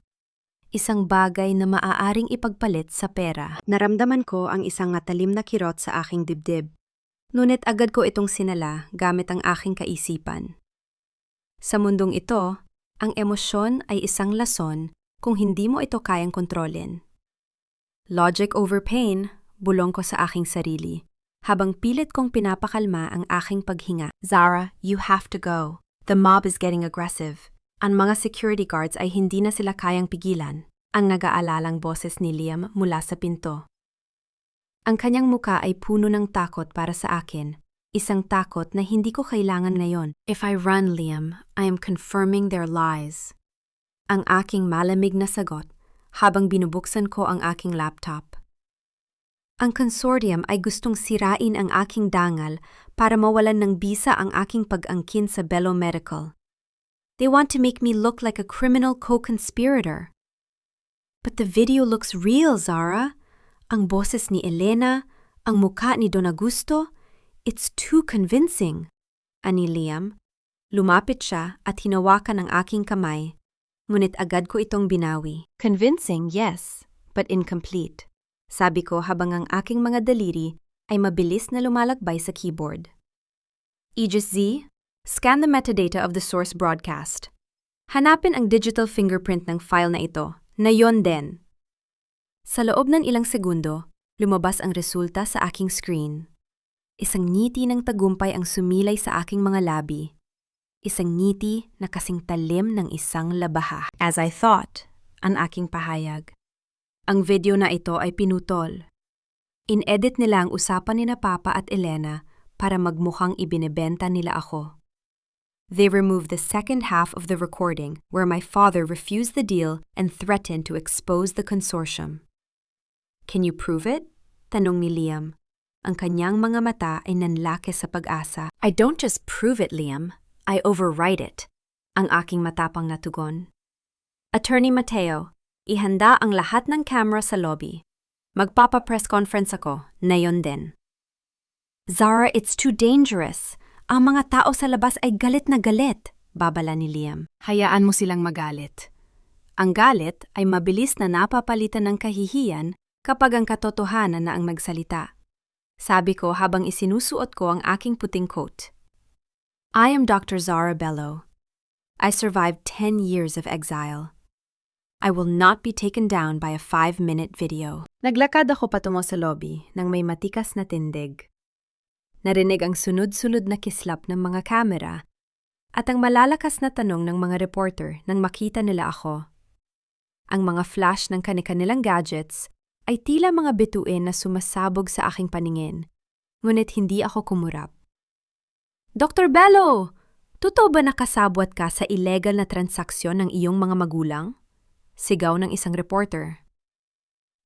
isang bagay na maaaring ipagpalit sa pera. Naramdaman ko ang isang matalim na kirot sa aking dibdib. Ngunit agad ko itong sinala gamit ang aking kaisipan. Sa mundong ito, ang emosyon ay isang lason kung hindi mo ito kayang kontrolin. Logic over pain, bulong ko sa aking sarili, habang pilit kong pinapakalma ang aking paghinga. Zara, you have to go. The mob is getting aggressive. Ang mga security guards ay hindi na sila kayang pigilan, ang nag-aalalang boses ni Liam mula sa pinto. Ang kanyang muka ay puno ng takot para sa akin, isang takot na hindi ko kailangan ngayon. If I run, Liam, I am confirming their lies. Ang aking malamig na sagot habang binubuksan ko ang aking laptop. Ang consortium ay gustong sirain ang aking dangal para mawalan ng bisa ang aking pag-angkin sa Bello Medical. They want to make me look like a criminal co-conspirator. But the video looks real, Zara. Ang boses ni Elena, ang mukha ni Don Augusto, it's too convincing. Ani Liam, lumapit siya at hinawakan ang aking kamay. Ngunit agad ko itong binawi. Convincing, yes, but incomplete. Sabi ko habang ang aking mga daliri ay mabilis na lumalakbay sa keyboard. Aegis Z, scan the metadata of the source broadcast. Hanapin ang digital fingerprint ng file na ito, na yon din. Sa loob ng ilang segundo, lumabas ang resulta sa aking screen. Isang ngiti ng tagumpay ang sumilay sa aking mga labi. Isang ngiti na kasing talim ng isang labaha. As I thought, ang aking pahayag. Ang video na ito ay pinutol. In-edit nila ang usapan ni na Papa at Elena para magmukhang ibinebenta nila ako. They removed the second half of the recording where my father refused the deal and threatened to expose the consortium. Can you prove it? Tanong ni Liam. Ang kanyang mga mata ay nanlaki sa pag-asa. I don't just prove it, Liam. I override it. Ang aking matapang na tugon. Attorney Mateo, ihanda ang lahat ng camera sa lobby. Magpapa-press conference ako, na yon din. Zara, it's too dangerous. Ang mga tao sa labas ay galit na galit, babala ni Liam. Hayaan mo silang magalit. Ang galit ay mabilis na napapalitan ng kahihiyan kapag ang katotohanan na ang magsalita. Sabi ko habang isinusuot ko ang aking puting coat. I am Dr. Zara Bello. I survived 10 years of exile. I will not be taken down by a 5-minute video. Naglakad ako patungo sa lobby nang may matikas na tindig. Narinig ang sunod-sunod na kislap ng mga kamera at ang malalakas na tanong ng mga reporter nang makita nila ako. Ang mga flash ng kani-kanilang gadgets ay tila mga bituin na sumasabog sa aking paningin, ngunit hindi ako kumurap. Dr. Bello! Totoo ba nakasabwat ka sa illegal na transaksyon ng iyong mga magulang? Sigaw ng isang reporter.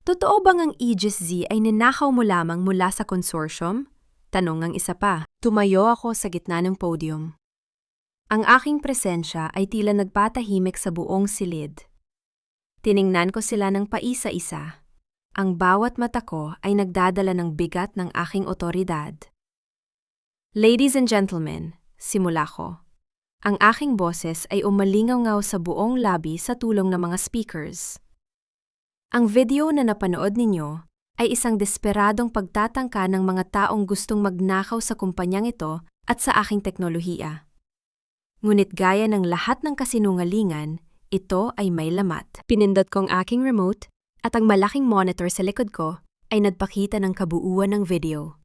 Totoo bang ang Aegis Z ay ninakaw mo lamang mula sa consortium? Tanong ng isa pa. Tumayo ako sa gitna ng podium. Ang aking presensya ay tila nagpatahimik sa buong silid. Tiningnan ko sila ng paisa-isa. Ang bawat mata ko ay nagdadala ng bigat ng aking otoridad. Ladies and gentlemen, simula ko. Ang aking boses ay umalingaw-ngaw sa buong lobby sa tulong ng mga speakers. Ang video na napanood ninyo ay isang desperadong pagtatangka ng mga taong gustong magnakaw sa kumpanyang ito at sa aking teknolohiya. Ngunit gaya ng lahat ng kasinungalingan, ito ay may lamat. Pinindot ko ang aking remote at ang malaking monitor sa likod ko ay nagpakita ng kabuuan ng video.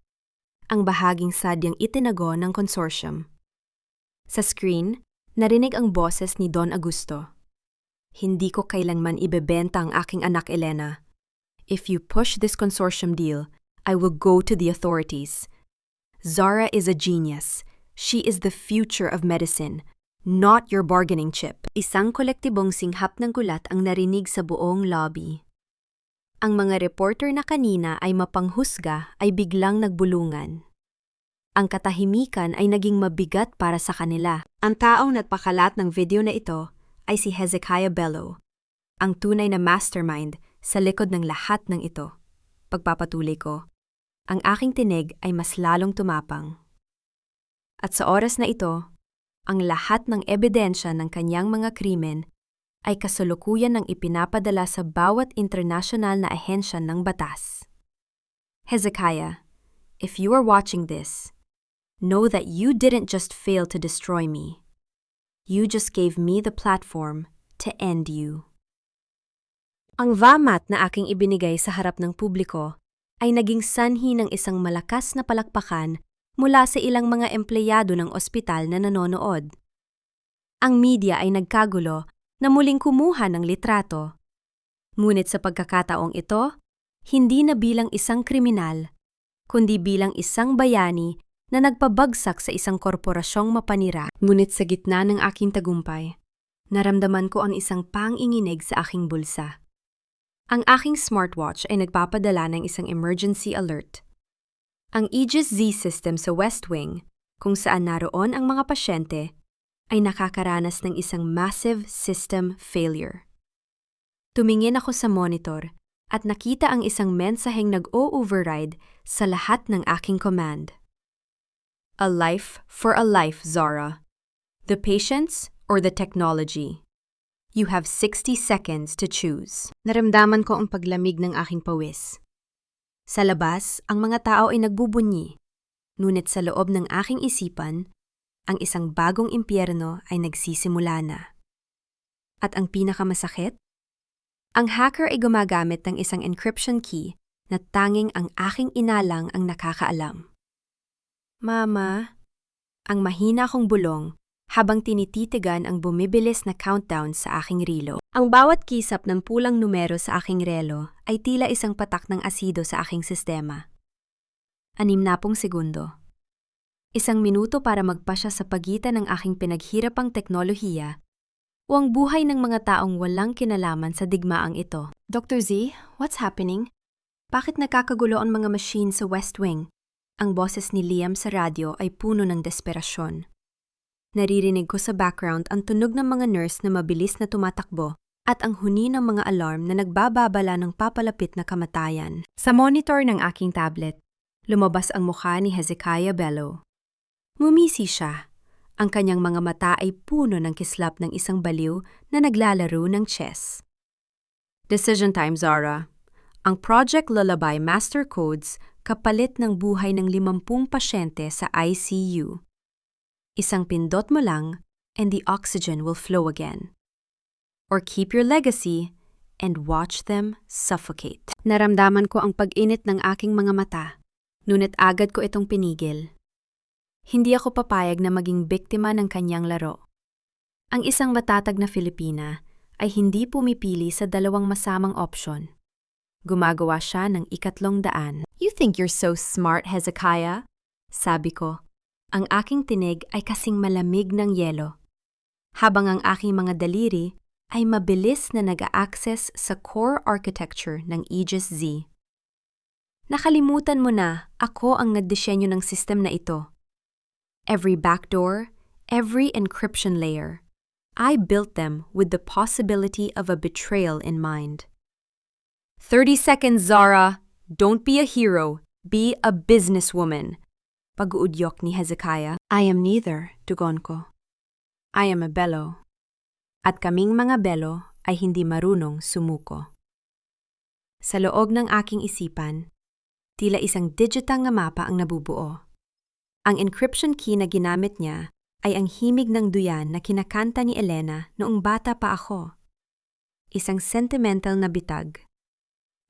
Ang bahaging sadyang itinago ng consortium. Sa screen, narinig ang boses ni Don Augusto. Hindi ko kailanman ibebenta ang aking anak Elena. If you push this consortium deal, I will go to the authorities. Zara is a genius. She is the future of medicine, not your bargaining chip. Isang kolektibong singhap ng gulat ang narinig sa buong lobby. Ang mga reporter na kanina ay mapanghusga ay biglang nagbulungan. Ang katahimikan ay naging mabigat para sa kanila. Ang taong nagpakalat ng video na ito ay si Hezekiah Bello, ang tunay na mastermind sa likod ng lahat ng ito. Pagpapatuloy ko, ang aking tinig ay mas lalong tumapang. At sa oras na ito, ang lahat ng ebidensya ng kanyang mga krimen ay kasalukuyan ng ipinapadala sa bawat internasyonal na ahensya ng batas. Hezekiah, if you are watching this, know that you didn't just fail to destroy me. You just gave me the platform to end you. Ang vamat na aking ibinigay sa harap ng publiko ay naging sanhi ng isang malakas na palakpakan mula sa ilang mga empleyado ng ospital na nanonood. Ang media ay nagkagulo na muling kumuha ng litrato. Ngunit sa pagkakataong ito, hindi na bilang isang kriminal, kundi bilang isang bayani na nagpabagsak sa isang korporasyong mapanira. Ngunit sa gitna ng aking tagumpay, naramdaman ko ang isang panginginig sa aking bulsa. Ang aking smartwatch ay nagpapadala ng isang emergency alert. Ang Aegis Z system sa West Wing, kung saan naroon ang mga pasyente, ay nakakaranas ng isang massive system failure. Tumingin ako sa monitor at nakita ang isang mensaheng nag-o-override sa lahat ng aking command. A life for a life, Zara. The patients or the technology? You have 60 seconds to choose. Naramdaman ko ang paglamig ng aking pawis. Sa labas, ang mga tao ay nagbubunyi. Ngunit sa loob ng aking isipan, ang isang bagong impyerno ay nagsisimula na. At ang pinakamasakit? Ang hacker ay gumagamit ng isang encryption key na tanging ang aking ina lang ang nakakaalam. Mama, ang mahina kong bulong habang tinititigan ang bumibilis na countdown sa aking relo. Ang bawat kisap ng pulang numero sa aking relo ay tila isang patak ng asido sa aking sistema. 60 segundo. 1 minuto para magpasya sa pagitan ng aking pinaghirapang teknolohiya o ang buhay ng mga taong walang kinalaman sa digmaang ito. Dr. Z, what's happening? Bakit nakakagulo ang mga machine sa West Wing? Ang boses ni Liam sa radyo ay puno ng desperasyon. Naririnig ko sa background ang tunog ng mga nurse na mabilis na tumatakbo at ang huni ng mga alarm na nagbababala ng papalapit na kamatayan. Sa monitor ng aking tablet, lumabas ang mukha ni Hezekiah Bello. Ngumisi siya. Ang kanyang mga mata ay puno ng kislap ng isang baliw na naglalaro ng chess. Decision time, Zara. Ang Project Lullaby Master Codes kapalit ng buhay ng 50 pasyente sa ICU. Isang pindot mo lang and the oxygen will flow again. Or keep your legacy and watch them suffocate. Naramdaman ko ang pag-init ng aking mga mata, ngunit agad ko itong pinigil. Hindi ako papayag na maging biktima ng kanyang laro. Ang isang matatag na Filipina ay hindi pumipili sa dalawang masamang opsyon. Gumagawa siya ng 300. You think you're so smart, Hezekiah? Sabi ko. Ang aking tinig ay kasing malamig ng yelo. Habang ang aking mga daliri ay mabilis na nag-a-access sa core architecture ng Aegis Z. Nakalimutan mo na ako ang nagdisenyo ng system na ito. Every backdoor, every encryption layer, I built them with the possibility of a betrayal in mind. 30 seconds, Zara. Don't be a hero. Be a businesswoman. Pag-uudyok ni Hezekiah. I am neither, tugon ko. I am a Bello. At kaming mga Bello ay hindi marunong sumuko. Sa loob ng aking isipan, tila isang digital nga mapa ang nabubuo. Ang encryption key na ginamit niya ay ang himig ng duyan na kinakanta ni Elena noong bata pa ako. Isang sentimental na bitag.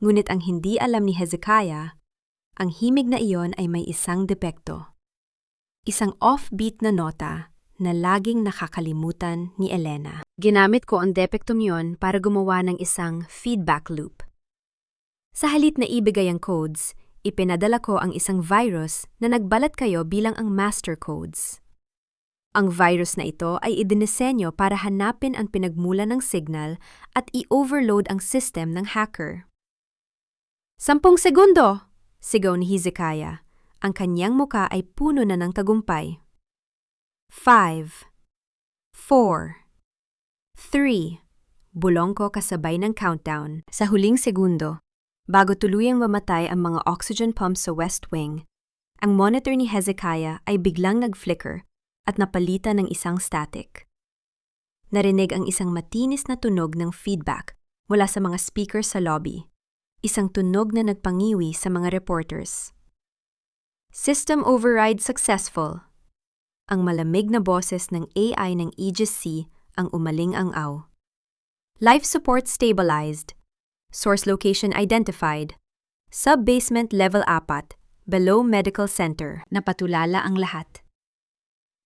Ngunit ang hindi alam ni Hezekiah, ang himig na iyon ay may isang depekto. Isang offbeat na nota na laging nakakalimutan ni Elena. Ginamit ko ang depektong yon para gumawa ng isang feedback loop. Sa halip na ibigay ang codes, ipinadala ko ang isang virus na nagbalat kayo bilang ang master codes. Ang virus na ito ay idinisenyo para hanapin ang pinagmulan ng signal at i-overload ang system ng hacker. 10 segundo! Sigaw ni Hezekiah. Ang kanyang muka ay puno na ng tagumpay. 5, 4, 3. Bulong ko kasabay ng countdown. Sa huling segundo, bago tuluyang mamatay ang mga oxygen pumps sa West Wing, ang monitor ni Hezekiah ay biglang nag-flicker at napalitan ng isang static. Narinig ang isang matinis na tunog ng feedback mula sa mga speaker sa lobby. Isang tunog na nagpangiwi sa mga reporters. System override successful. Ang malamig na boses ng AI ng Aegis C ang umaling-ang-aw. Life support stabilized. Source location identified. Sub-basement level 4, below medical center. Napatulala ang lahat.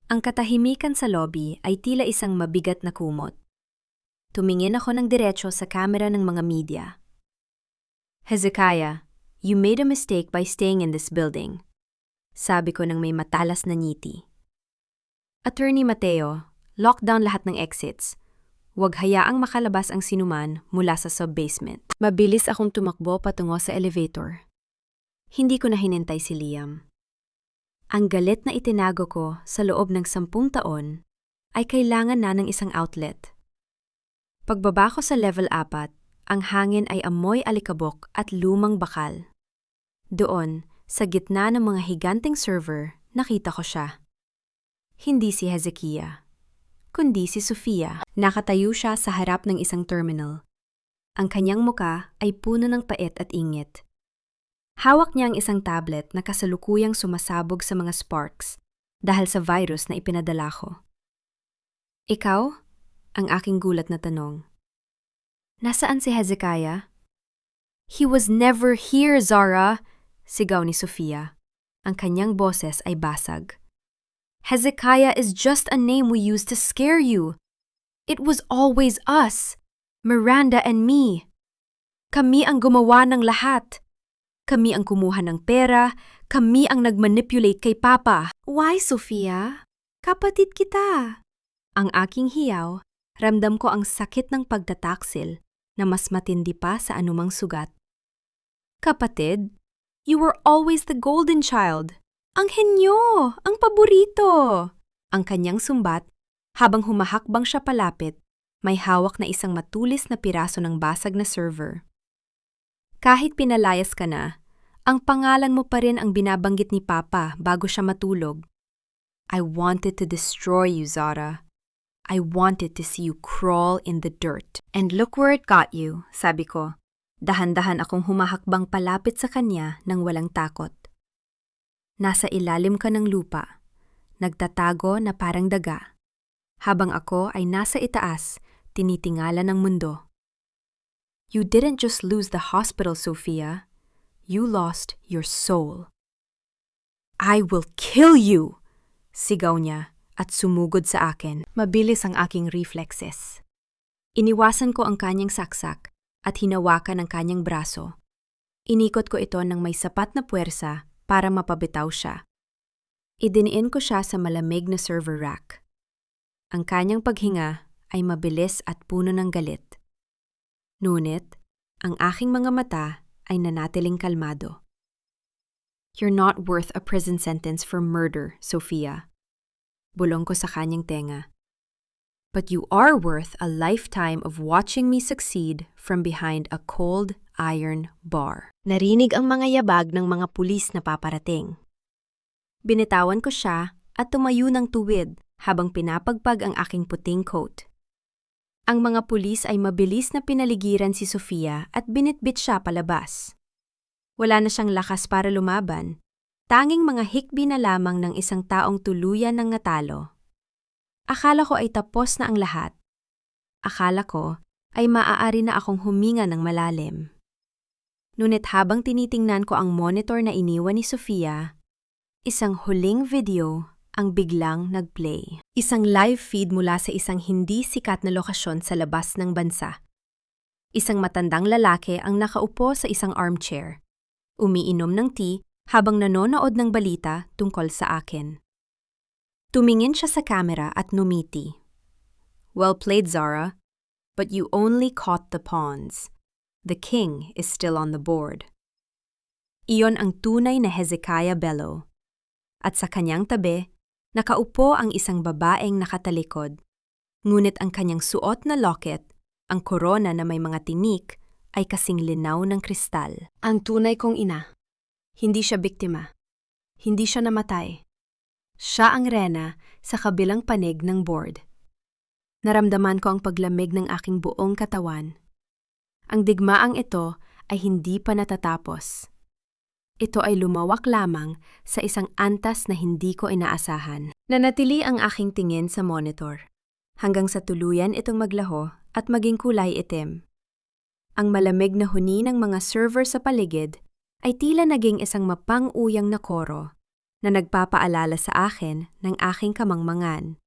Ang katahimikan sa lobby ay tila isang mabigat na kumot. Tumingin ako ng diretso sa kamera ng mga media. Hezekiah, you made a mistake by staying in this building. Sabi ko nang may matalas na ngiti. Attorney Mateo, lock down lahat ng exits. Huwag hayaang makalabas ang sinuman mula sa sub-basement. Mabilis akong tumakbo patungo sa elevator. Hindi ko na hinintay si Liam. Ang galit na itinago ko sa loob ng 10 taon ay kailangan na ng isang outlet. Pagbaba ko sa level 4, ang hangin ay amoy alikabok at lumang bakal. Doon, sa gitna ng mga higanting server, nakita ko siya. Hindi si Hezekiah, kundi si Sofia. Nakatayo siya sa harap ng isang terminal. Ang kanyang muka ay puno ng pait at ingit. Hawak niya ang isang tablet na kasalukuyang sumasabog sa mga sparks dahil sa virus na ipinadala ko. Ikaw? Ang aking gulat na tanong. Nasaan si Hezekiah? He was never here, Zara! Sigaw ni Sofia. Ang kanyang boses ay basag. Hezekiah is just a name we used to scare you. It was always us, Miranda and me. Kami ang gumawa ng lahat. Kami ang kumuha ng pera, kami ang nagmanipulate kay Papa. Why, Sofia? Kapatid kita. Ang aking hiyaw, ramdam ko ang sakit ng pagtataksil na mas matindi pa sa anumang sugat. Kapatid, you were always the golden child. Ang henyo, ang paborito. Ang kanyang sumbat, habang humahakbang siya palapit, may hawak na isang matulis na piraso ng basag na server. Kahit pinalayas ka na, ang pangalan mo pa rin ang binabanggit ni Papa bago siya matulog. I wanted to destroy you, Zara. I wanted to see you crawl in the dirt. And look where it got you, sabi ko. Dahan-dahan akong humahakbang palapit sa kanya nang walang takot. Nasa ilalim ka ng lupa, nagtatago na parang daga, habang ako ay nasa itaas, tinitingala ng mundo. You didn't just lose the hospital, Sofia. You lost your soul. I will kill you! Sigaw niya at sumugod sa akin. Mabilis ang aking reflexes. Iniwasan ko ang kanyang saksak at hinawakan ang kanyang braso. Inikot ko ito ng may sapat na puwersa para mapabitaw siya. Idiniin ko siya sa malamig na server rack. Ang kanyang paghinga ay mabilis at puno ng galit. Ngunit, ang aking mga mata ay nanatiling kalmado. You're not worth a prison sentence for murder, Sofia. Bulong ko sa kanyang tenga. But you are worth a lifetime of watching me succeed from behind a cold iron bar. Narinig ang mga yabag ng mga pulis na paparating. Binitawan ko siya at tumayo ng tuwid habang pinapagpag ang aking puting coat. Ang mga pulis ay mabilis na pinaligiran si Sofia at binitbit siya palabas. Wala na siyang lakas para lumaban. Tanging mga hikbi na lamang ng isang taong tuluyan ng natalo. Akala ko ay tapos na ang lahat. Akala ko ay maaari na akong huminga ng malalim. Ngunit habang tinitingnan ko ang monitor na iniwan ni Sofia, isang huling video ang biglang nag-play. Isang live feed mula sa isang hindi sikat na lokasyon sa labas ng bansa. Isang matandang lalaki ang nakaupo sa isang armchair. Umiinom ng tea habang nanonood ng balita tungkol sa akin. Tumingin siya sa kamera at numiti. Well played, Zara. But you only caught the pawns. The king is still on the board. Iyon ang tunay na Hezekiah Bello. At sa kanyang tabi, nakaupo ang isang babaeng nakatalikod. Ngunit ang kanyang suot na locket, ang korona na may mga tinik, ay kasing linaw ng kristal. Ang tunay kong ina. Hindi siya biktima. Hindi siya namatay. Siya ang rena sa kabilang panig ng board. Naramdaman ko ang paglamig ng aking buong katawan. Ang digmaang ito ay hindi pa natatapos. Ito ay lumawak lamang sa isang antas na hindi ko inaasahan. Nanatili ang aking tingin sa monitor, hanggang sa tuluyan itong maglaho at maging kulay itim. Ang malamig na huni ng mga server sa paligid ay tila naging isang mapang-uyang na koro na nagpapaalala sa akin ng aking kamangmangan.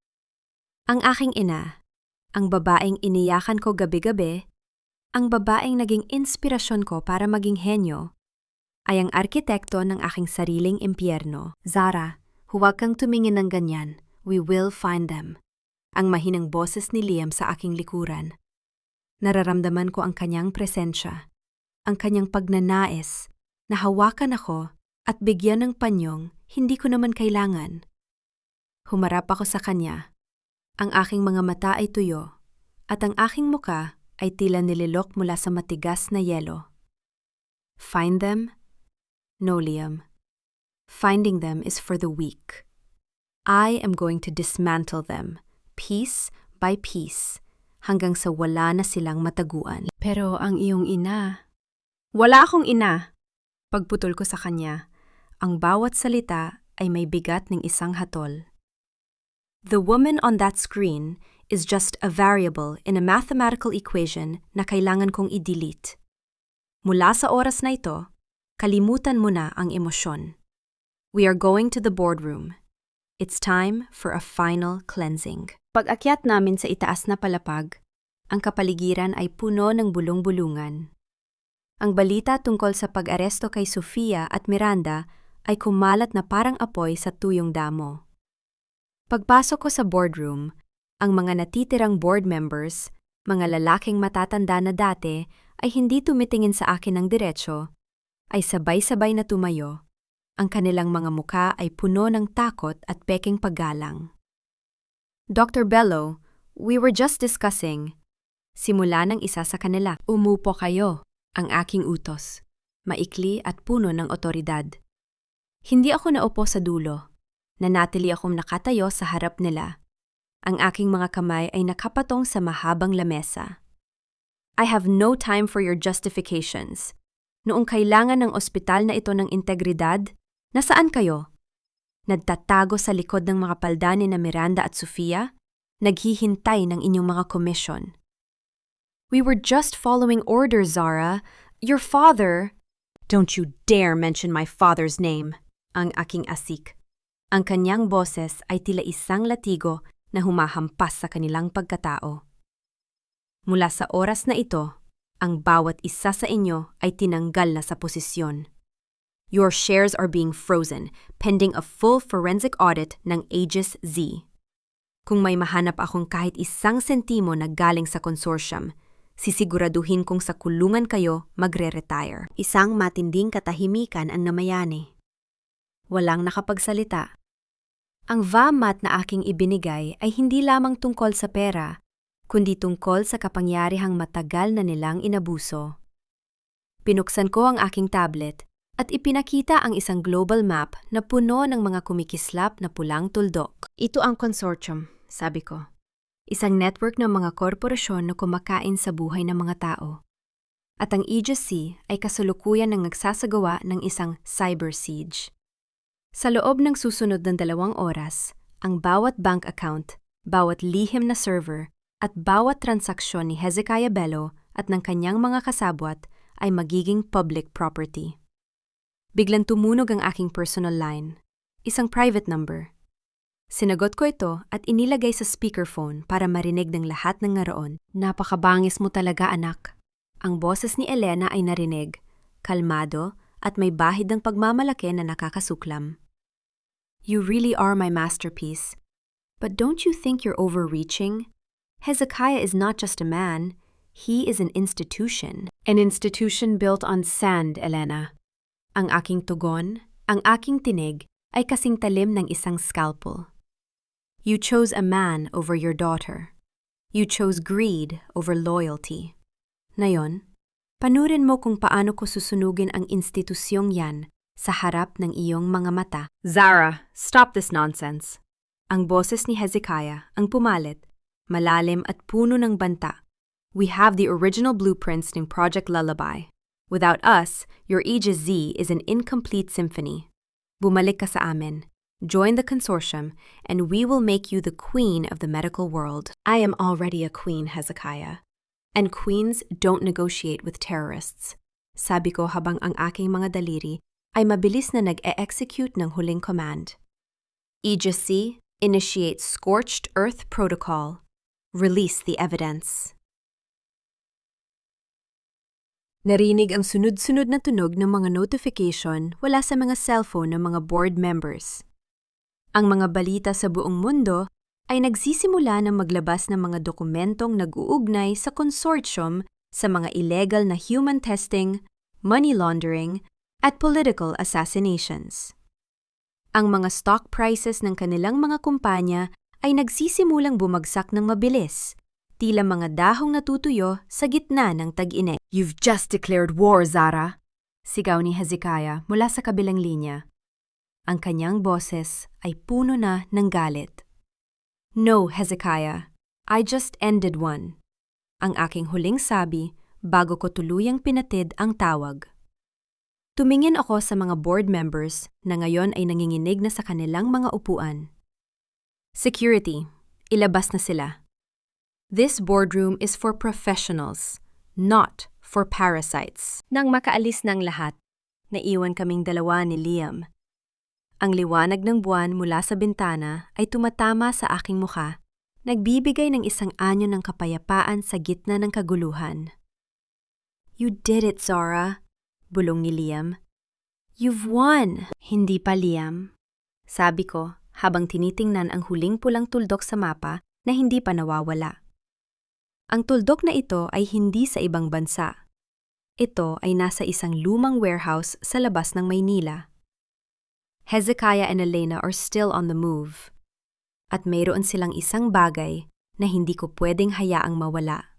Ang aking ina, ang babaeng iniyakan ko gabi-gabi, ang babaeng naging inspirasyon ko para maging henyo, ay ang arkitekto ng aking sariling impyerno. Zara, huwag kang tumingin ng ganyan. We will find them. Ang mahinang boses ni Liam sa aking likuran. Nararamdaman ko ang kanyang presensya, ang kanyang pagnanais, na hawakan ako at bigyan ng panyong hindi ko naman kailangan. Humarap ako sa kanya. Ang aking mga mata ay tuyo, at ang aking muka ay tila nililok mula sa matigas na yelo. Find them? No, Liam. Finding them is for the weak. I am going to dismantle them, piece by piece, hanggang sa wala na silang mataguan. Pero ang iyong ina... Wala akong ina! Pagputol ko sa kanya, ang bawat salita ay may bigat ng isang hatol. The woman on that screen is just a variable in a mathematical equation na kailangan kong i-delete. Mula sa oras na ito, kalimutan mo na ang emosyon. We are going to the boardroom. It's time for a final cleansing. Pag-akyat namin sa itaas na palapag, ang kapaligiran ay puno ng bulong-bulungan. Ang balita tungkol sa pag-aresto kay Sofia at Miranda ay kumalat na parang apoy sa tuyong damo. Pagpasok ko sa boardroom, ang mga natitirang board members, mga lalaking matatanda na dati, ay hindi tumitingin sa akin ng diretsyo, ay sabay-sabay na tumayo. Ang kanilang mga muka ay puno ng takot at peking paggalang. Dr. Bello, we were just discussing. Simula ng isa sa kanila. Umupo kayo, ang aking utos. Maikli at puno ng otoridad. Hindi ako naupo sa dulo. Nanatili akong nakatayo sa harap nila. Ang aking mga kamay ay nakapatong sa mahabang lamesa. I have no time for your justifications. Noong kailangan ng ospital na ito ng integridad, nasaan kayo? Nagtatago sa likod ng mga palda ni na Miranda at Sofia? Naghihintay ng inyong mga komisyon. We were just following orders, Zara. Your father... Don't you dare mention my father's name, ang aking asik. Ang kanyang boses ay tila isang latigo na humahampas sa kanilang pagkatao. Mula sa oras na ito, ang bawat isa sa inyo ay tinanggal na sa posisyon. Your shares are being frozen, pending a full forensic audit ng Aegis Z. Kung may mahanap akong kahit isang sentimo na galing sa consortium, sisiguraduhin kong sa kulungan kayo magre-retire. Isang matinding katahimikan ang namayani. Walang nakapagsalita. Ang VAMAT na aking ibinigay ay hindi lamang tungkol sa pera, kundi tungkol sa kapangyarihang matagal na nilang inabuso. Pinuksan ko ang aking tablet at ipinakita ang isang global map na puno ng mga kumikislap na pulang tuldok. Ito ang consortium, sabi ko. Isang network ng mga korporasyon na kumakain sa buhay ng mga tao. At ang Aegis C ay kasalukuyan ng nagsasagawa ng isang cyber siege. Sa loob ng susunod ng 2 oras, ang bawat bank account, bawat lihim na server, at bawat transaksyon ni Hezekiah Bello at ng kanyang mga kasabwat ay magiging public property. Biglang tumunog ang aking personal line, isang private number. Sinagot ko ito at inilagay sa speakerphone para marinig ng lahat ng naroon. Napakabangis mo talaga, anak. Ang boses ni Elena ay narinig, kalmado at may bahid ng pagmamalaki na nakakasuklam. You really are my masterpiece. But don't you think you're overreaching? Hezekiah is not just a man, he is an institution. An institution built on sand, Elena. Ang aking tugon, ang aking tinig, ay kasing talim ng isang scalpel. You chose a man over your daughter. You chose greed over loyalty. Ngayon, panurin mo kung paano ko susunugin ang institusyong yan sa harap ng iyong mga mata. Zara, stop this nonsense. Ang boses ni Hezekiah ang pumalit, malalim at puno ng banta. We have the original blueprints ng Project Lullaby. Without us, your Aegis Z is an incomplete symphony. Bumalik ka sa amin. Join the consortium, and we will make you the queen of the medical world. I am already a queen, Hezekiah. And queens don't negotiate with terrorists. Sabi ko habang ang aking mga daliri ay mabilis na nag-e-execute ng huling command. Aegis C, initiate Scorched Earth Protocol. Release the evidence. Narinig ang sunod-sunod na tunog ng mga notification wala sa mga cellphone ng mga board members. Ang mga balita sa buong mundo ay nagsisimula ng maglabas ng mga dokumentong nag-uugnay sa consortium sa mga illegal na human testing, money laundering, at political assassinations. Ang mga stock prices ng kanilang mga kumpanya ay nagsisimulang bumagsak ng mabilis, tila mga dahong natutuyo sa gitna ng tag-init. You've just declared war, Zara! Sigaw ni Hezekiah mula sa kabilang linya. Ang kanyang boses ay puno na ng galit. No, Hezekiah. I just ended one. Ang aking huling sabi bago ko tuluyang pinatid ang tawag. Tumingin ako sa mga board members na ngayon ay nanginginig na sa kanilang mga upuan. Security, ilabas na sila. This boardroom is for professionals, not for parasites. Nang makaalis ng lahat, naiwan kaming dalawa ni Liam. Ang liwanag ng buwan mula sa bintana ay tumatama sa aking mukha, nagbibigay ng isang anyo ng kapayapaan sa gitna ng kaguluhan. You did it, Zara, bulong ni Liam. You've won! Hindi pa, Liam. Sabi ko, habang tinitingnan ang huling pulang tuldok sa mapa na hindi pa nawawala. Ang tuldok na ito ay hindi sa ibang bansa. Ito ay nasa isang lumang warehouse sa labas ng Maynila. Hezekiah and Elena are still on the move. At mayroon silang isang bagay na hindi ko pwedeng hayaang mawala.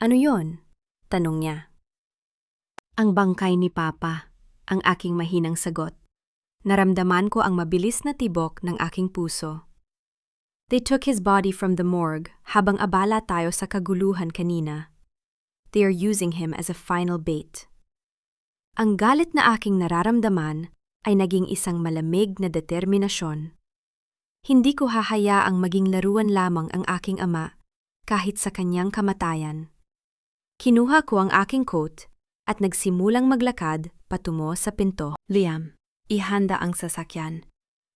Ano yon? Tanong niya. Ang bangkay ni Papa, ang aking mahinang sagot. Naramdaman ko ang mabilis na tibok ng aking puso. They took his body from the morgue habang abala tayo sa kaguluhan kanina. They are using him as a final bait. Ang galit na aking nararamdaman ay naging isang malamig na determinasyon. Hindi ko hahayaang maging laruan lamang ang aking ama kahit sa kanyang kamatayan. Kinuha ko ang aking coat at nagsimulang maglakad patungo sa pinto. Liam, ihanda ang sasakyan.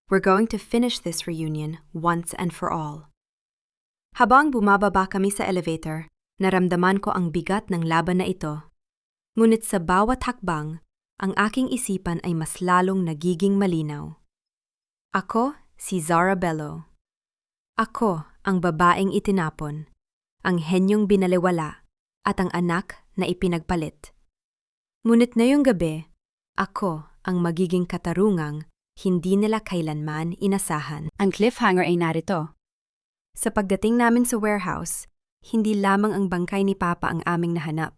We're going to finish this reunion once and for all. Habang bumababa kami sa elevator, naramdaman ko ang bigat ng laban na ito. Ngunit sa bawat hakbang, ang aking isipan ay mas lalong nagiging malinaw. Ako si Zara Bello. Ako ang babaeng itinapon, ang henyong binaliwala, at ang anak na ipinagpalit. Ngunit ngayong gabi, ako ang magiging katarungang hindi nila kailanman inasahan. Ang cliffhanger ay narito. Sa pagdating namin sa warehouse, hindi lamang ang bangkay ni Papa ang aming nahanap.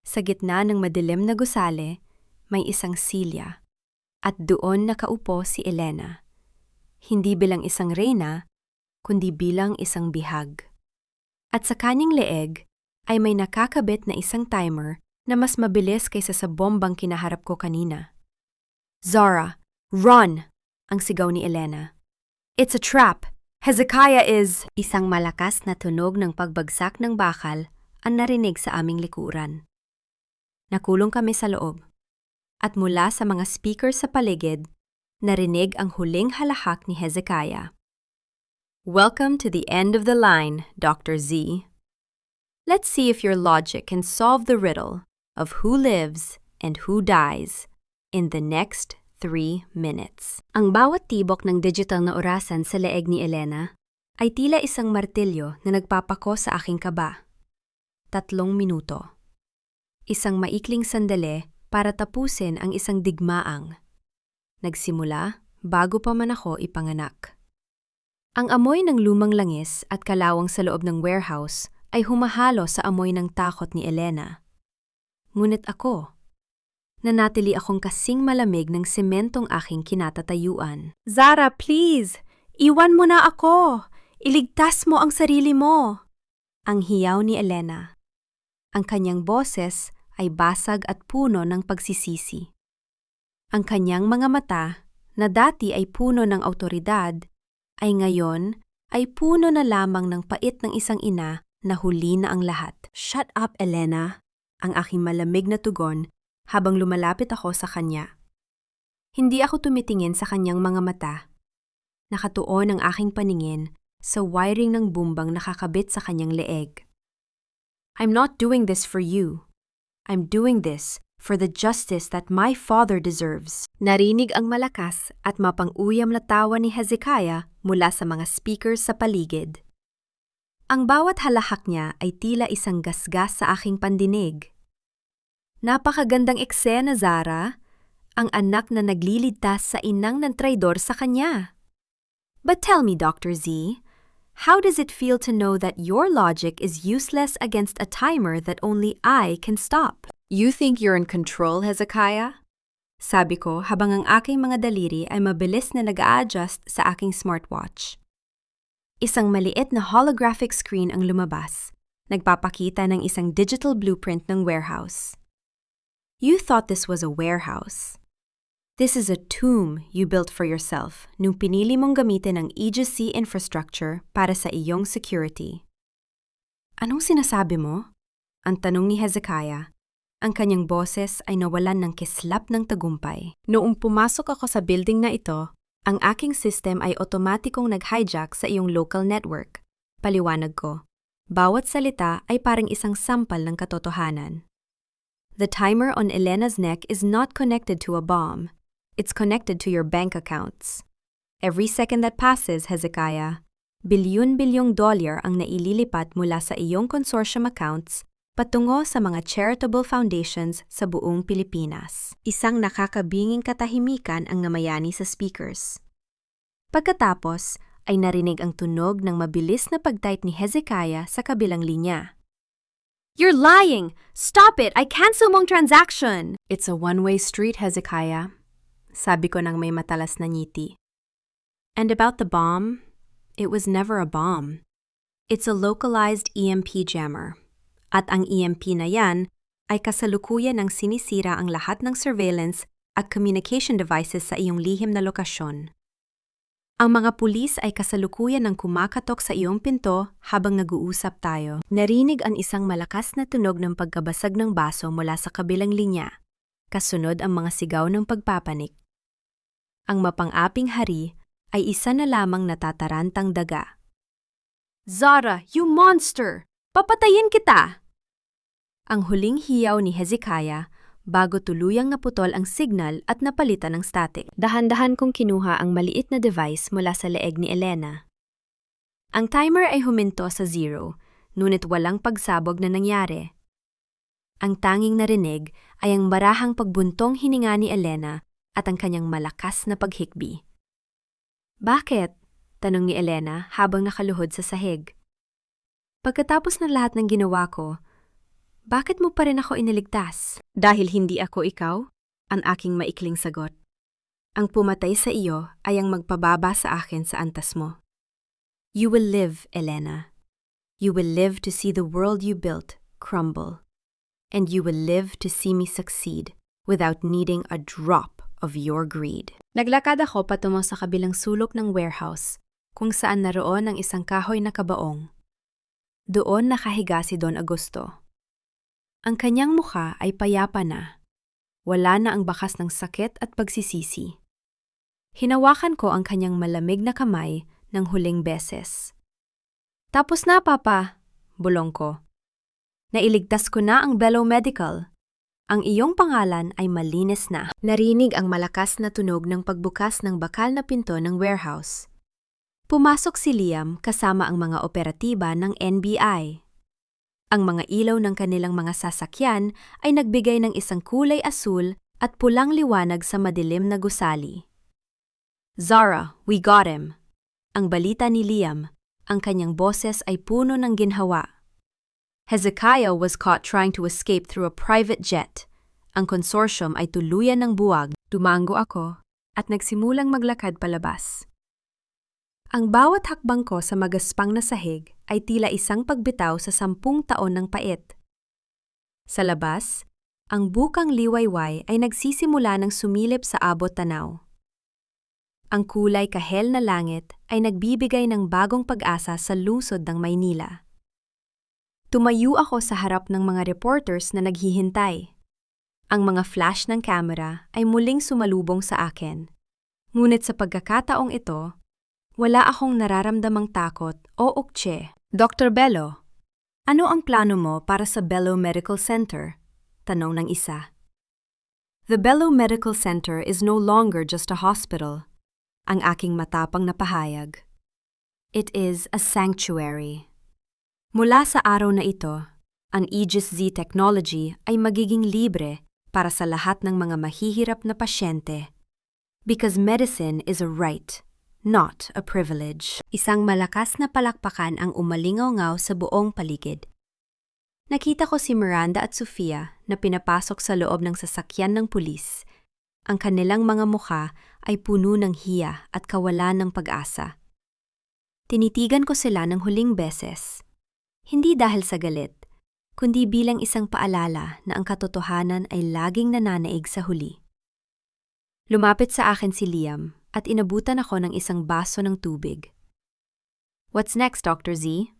Sa gitna ng madilim na gusali, may isang silya, at doon nakaupo si Elena. Hindi bilang isang reyna, kundi bilang isang bihag. At sa kanyang leeg ay may nakakabit na isang timer na mas mabilis kaysa sa bombang kinaharap ko kanina. Zara, run! Ang sigaw ni Elena. It's a trap! Hezekiah is... Isang malakas na tunog ng pagbagsak ng bakal ang narinig sa aming likuran. Nakulong kami sa loob. At mula sa mga speaker sa paligid, narinig ang huling halahak ni Hezekiah. Welcome to the end of the line, Dr. Z. Let's see if your logic can solve the riddle of who lives and who dies in the next 3 minutes. Ang bawat tibok ng digital na orasan sa leeg ni Elena ay tila isang martilyo na nagpapako sa aking kaba. 3 minuto. Isang maikling sandali para tapusin ang isang digmaang. Nagsimula bago pa man ako ipanganak. Ang amoy ng lumang langis at kalawang sa loob ng warehouse ay humahalo sa amoy ng takot ni Elena. Ngunit ako, nanatili akong kasing malamig ng sementong aking kinatatayuan. Zara, please! Iwan mo na ako! Iligtas mo ang sarili mo! Ang hiyaw ni Elena. Ang kanyang boses ay basag at puno ng pagsisisi. Ang kanyang mga mata, na dati ay puno ng awtoridad, ay ngayon ay puno na lamang ng pait ng isang ina na huli na ang lahat. Shut up, Elena! Ang aking malamig na tugon habang lumalapit ako sa kanya. Hindi ako tumitingin sa kanyang mga mata. Nakatuon ang aking paningin sa wiring ng bumbang nakakabit sa kanyang leeg. I'm not doing this for you. I'm doing this for the justice that my father deserves. Narinig ang malakas at mapang-uyam na tawa ni Hezekiah mula sa mga speakers sa paligid. Ang bawat halahak niya ay tila isang gasgas sa aking pandinig. Napakagandang eksena, Zara. Ang anak na nagliligtas sa inang ng traidor sa kanya. But tell me, Dr. Z, how does it feel to know that your logic is useless against a timer that only I can stop? You think you're in control, Hezekiah? Sabi ko habang ang aking mga daliri ay mabilis na nag-a-adjust sa aking smartwatch. Isang maliit na holographic screen ang lumabas, nagpapakita ng isang digital blueprint ng warehouse. You thought this was a warehouse. This is a tomb you built for yourself nung pinili mong gamitin ang Aegis Sea infrastructure para sa iyong security. Anong sinasabi mo? Ang tanong ni Hezekiah. Ang kanyang boses ay nawalan ng kislap ng tagumpay. Noong pumasok ako sa building na ito, ang aking system ay otomatikong nag-hijack sa iyong local network. Paliwanag ko. Bawat salita ay parang isang sampal ng katotohanan. The timer on Elena's neck is not connected to a bomb. It's connected to your bank accounts. Every second that passes, Hezekiah, bilyon-bilyong dolyar ang naililipat mula sa iyong consortium accounts patungo sa mga charitable foundations sa buong Pilipinas. Isang nakakabinging katahimikan ang namayani sa speakers. Pagkatapos, ay narinig ang tunog ng mabilis na pagtype ni Hezekiah sa kabilang linya. You're lying! Stop it! I cancel mong transaction! It's a one-way street, Hezekiah. Sabi ko nang may matalas na ngiti. And about the bomb, it was never a bomb. It's a localized EMP jammer. At ang EMP na yan ay kasalukuyan ng sinisira ang lahat ng surveillance at communication devices sa iyong lihim na lokasyon. Ang mga pulis ay kasalukuyan ng kumakatok sa iyong pinto habang nag-uusap tayo. Narinig ang isang malakas na tunog ng pagkabasag ng baso mula sa kabilang linya. Kasunod ang mga sigaw ng pagpapanik. Ang mapang-aping hari ay isa na lamang natatarantang daga. Zara, you monster! Papatayin kita! Ang huling hiyaw ni Hezekiah bago tuluyang naputol ang signal at napalitan ng static. Dahan-dahan kong kinuha ang maliit na device mula sa leeg ni Elena. Ang timer ay huminto sa 0, ngunit walang pagsabog na nangyari. Ang tanging narinig ay ang marahang pagbuntong hininga ni Elena at ang kanyang malakas na paghikbi. Bakit? Tanong ni Elena habang nakaluhod sa sahig. Pagkatapos ng lahat ng ginawa ko, bakit mo pa rin ako iniligtas? Dahil hindi ako ikaw? Ang aking maikling sagot. Ang pumatay sa iyo ay ang magpababa sa akin sa antas mo. You will live, Elena. You will live to see the world you built crumble. And you will live to see me succeed without needing a drop of your greed. Naglakad ako patungo sa kabilang sulok ng warehouse, kung saan naroon ang isang kahoy na kabaong. Doon nakahiga si Don Augusto. Ang kanyang mukha ay payapa na. Wala na ang bakas ng sakit at pagsisisi. Hinawakan ko ang kanyang malamig na kamay ng huling beses. Tapos na, Papa, bulong ko. Nailigtas ko na ang Bello Medical. Ang iyong pangalan ay malinis na. Narinig ang malakas na tunog ng pagbukas ng bakal na pinto ng warehouse. Pumasok si Liam kasama ang mga operatiba ng NBI. Ang mga ilaw ng kanilang mga sasakyan ay nagbigay ng isang kulay asul at pulang liwanag sa madilim na gusali. Zara, we got him. Ang balita ni Liam, ang kanyang boses ay puno ng ginhawa. Hezekiah was caught trying to escape through a private jet. Ang consortium ay tuluyan ng buwag. Tumango ako at nagsimulang maglakad palabas. Ang bawat hakbang ko sa magaspang na sahig ay tila isang pagbitaw sa 10 taon ng pait. Sa labas, ang bukang liwayway ay nagsisimula ng sumilip sa abot tanaw. Ang kulay kahel na langit ay nagbibigay ng bagong pag-asa sa lungsod ng Maynila. Tumayo ako sa harap ng mga reporters na naghihintay. Ang mga flash ng camera ay muling sumalubong sa akin. Ngunit sa pagkakataong ito, wala akong nararamdamang takot o ukse. Dr. Bello, ano ang plano mo para sa Bello Medical Center? Tanong ng isa. The Bello Medical Center is no longer just a hospital. Ang aking matapang na pahayag. It is a sanctuary. Mula sa araw na ito, ang Aegis Z technology ay magiging libre para sa lahat ng mga mahihirap na pasyente. Because medicine is a right, not a privilege. Isang malakas na palakpakan ang umalingaw-ngaw sa buong paligid. Nakita ko si Miranda at Sofia na pinapasok sa loob ng sasakyan ng pulis. Ang kanilang mga mukha ay puno ng hiya at kawalan ng pag-asa. Tinitigan ko sila ng huling beses. Hindi dahil sa galit, kundi bilang isang paalala na ang katotohanan ay laging nananaig sa huli. Lumapit sa akin si Liam at inabutan ako ng isang baso ng tubig. What's next, Dr. Z?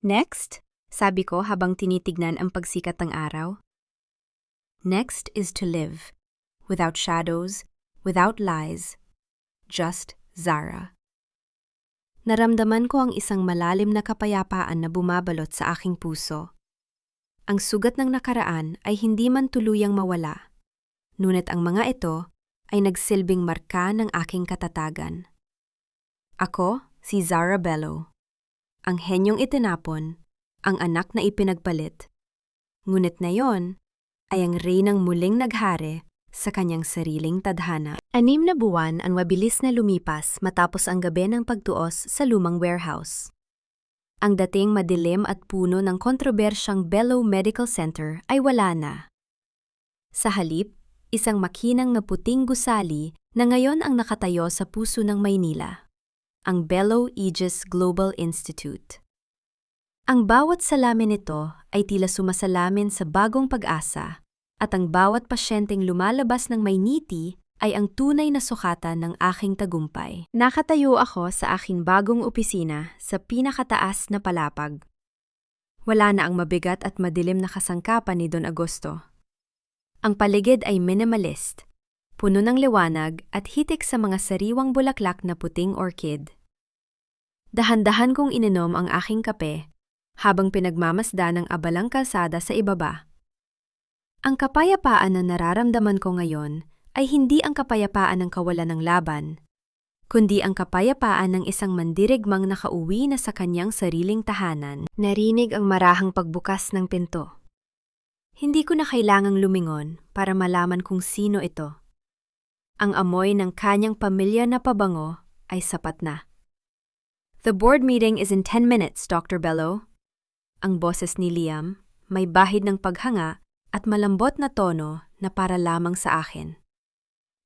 Next, sabi ko habang tinitignan ang pagsikat ng araw. Next is to live, without shadows, without lies, just Zara. Naramdaman ko ang isang malalim na kapayapaan na bumabalot sa aking puso. Ang sugat ng nakaraan ay hindi man tuluyang mawala, ngunit ang mga ito ay nagsilbing marka ng aking katatagan. Ako, si Zara Bello, ang henyong itinapon, ang anak na ipinagpalit. Ngunit ngayon ay ang reynang muling naghari sa kanyang sariling tadhana. 6 na buwan ang mabilis na lumipas matapos ang gabi ng pagtuos sa lumang warehouse. Ang dating madilim at puno ng kontrobersyang Bello Medical Center ay wala na. Sa halip, isang makinang na puting gusali na ngayon ang nakatayo sa puso ng Maynila, ang Bello Aegis Global Institute. Ang bawat salamin nito ay tila sumasalamin sa bagong pag-asa at ang bawat pasyenteng lumalabas ng may ngiti ay ang tunay na sukatan ng aking tagumpay. Nakatayo ako sa aking bagong opisina sa pinakataas na palapag. Wala na ang mabigat at madilim na kasangkapan ni Don Agosto. Ang paligid ay minimalist, puno ng liwanag at hitik sa mga sariwang bulaklak na puting orchid. Dahan-dahan kong ininom ang aking kape habang pinagmamasda ng abalang kalsada sa ibaba. Ang kapayapaan na nararamdaman ko ngayon ay hindi ang kapayapaan ng kawalan ng laban, kundi ang kapayapaan ng isang mandirigmang nakauwi na sa kanyang sariling tahanan. Narinig ang marahang pagbukas ng pinto. Hindi ko na kailangang lumingon para malaman kung sino ito. Ang amoy ng kanyang pamilya na pabango ay sapat na. "The board meeting is in 10 minutes, Dr. Bello." Ang boses ni Liam, may bahid ng paghanga at malambot na tono na para lamang sa akin.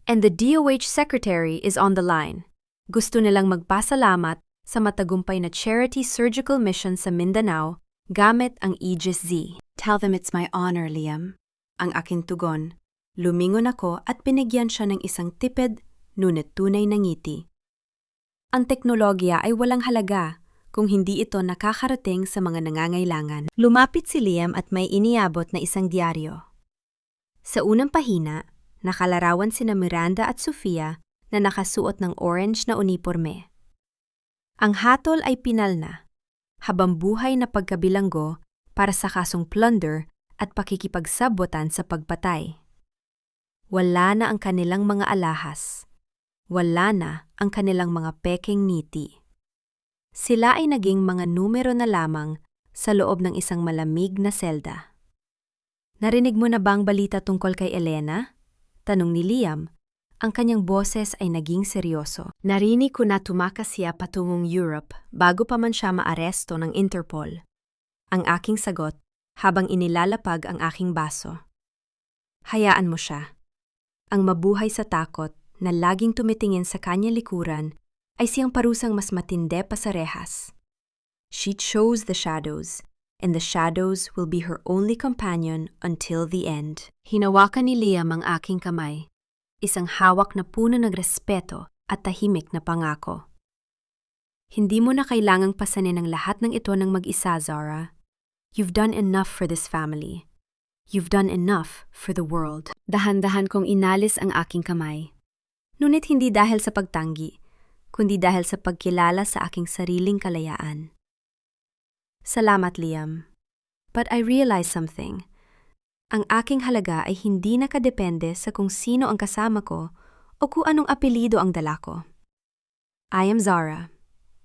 "And the DOH secretary is on the line. Gusto nilang magpasalamat sa matagumpay na charity surgical mission sa Mindanao gamit ang Aegis Z." "Tell them it's my honor, Liam." Ang aking tugon. Lumingon ako at binigyan siya ng isang tipid, ngunit tunay na ngiti. Ang teknolohiya ay walang halaga kung hindi ito nakakarating sa mga nangangailangan. Lumapit si Liam at may iniabot na isang diaryo. Sa unang pahina, nakalarawan sina Miranda at Sofia na nakasuot ng orange na uniporme. Ang hatol ay pinal na, habang buhay na pagkabilanggo para sa kasong plunder at pakikipagsabotan sa pagpatay. Wala na ang kanilang mga alahas. Wala na ang kanilang mga pekeng ngiti. Sila ay naging mga numero na lamang sa loob ng isang malamig na selda. "Narinig mo na ba ang balita tungkol kay Elena?" Tanong ni Liam. Ang kanyang boses ay naging seryoso. "Narinig ko na tumakas siya patungong Europe bago pa man siya maaresto ng Interpol." Ang aking sagot habang inilalapag ang aking baso. Hayaan mo siya. Ang mabuhay sa takot na laging tumitingin sa kanyang likuran ay siyang parusang mas matinde pa sa rehas. She chose the shadows, and the shadows will be her only companion until the end. Hinawakan ni Liam ang aking kamay, isang hawak na puno ng respeto at tahimik na pangako. "Hindi mo na kailangang pasanin ang lahat ng ito ng mag-isa, Zara. You've done enough for this family. You've done enough for the world." Dahan-dahan kong inalis ang aking kamay. Ngunit hindi dahil sa pagtanggi, kundi dahil sa pagkilala sa aking sariling kalayaan. "Salamat, Liam. But I realize something. Ang aking halaga ay hindi nakadepende sa kung sino ang kasama ko o kung anong apelido ang dala ko. I am Zara.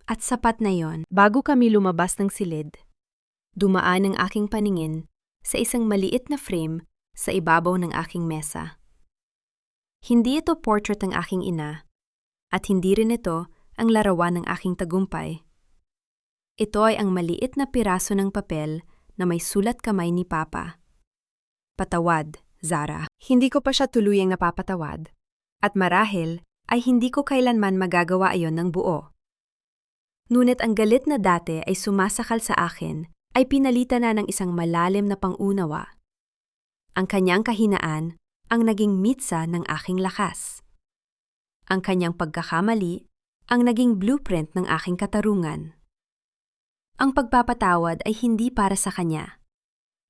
At sapat na yon." Bago kami lumabas ng silid, dumaan ang aking paningin sa isang maliit na frame sa ibabaw ng aking mesa. Hindi ito portrait ng aking ina, at hindi rin ito ang larawan ng aking tagumpay. Ito ay ang maliit na piraso ng papel na may sulat kamay ni Papa. "Patawad, Zara." Hindi ko pa siya tuluyang napapatawad, at marahil ay hindi ko kailanman magagawa ayon ng buo. Ngunit ang galit na dati ay sumasakal sa akin ay pinalitan na ng isang malalim na pangunawa. Ang kanyang kahinaan ang naging mitsa ng aking lakas. Ang kanyang pagkakamali ang naging blueprint ng aking katarungan. Ang pagpapatawad ay hindi para sa kanya.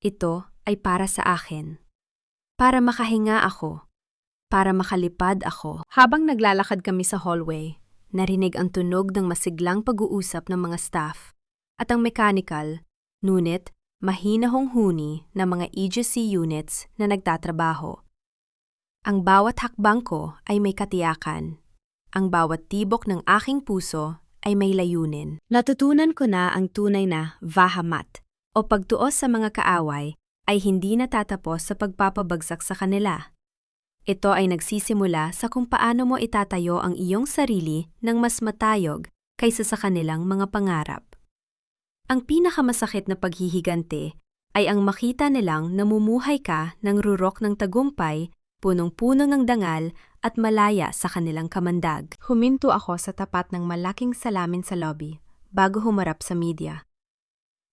Ito ay para sa akin. Para makahinga ako. Para makalipad ako. Habang naglalakad kami sa hallway, narinig ang tunog ng masiglang pag-uusap ng mga staff at ang mechanical, ngunit mahinahong huni ng mga EGC units na nagtatrabaho. Ang bawat hakbang ko ay may katiyakan. Ang bawat tibok ng aking puso ay may layunin. Natutunan ko na ang tunay na vahamat o pagtuos sa mga kaaway ay hindi natatapos sa pagpapabagsak sa kanila. Ito ay nagsisimula sa kung paano mo itatayo ang iyong sarili ng mas matayog kaysa sa kanilang mga pangarap. Ang pinakamasakit na paghihigante ay ang makita nilang namumuhay ka ng rurok ng tagumpay, punong-puno ng dangal at malaya sa kanilang kamandag. Huminto ako sa tapat ng malaking salamin sa lobby bago humarap sa media.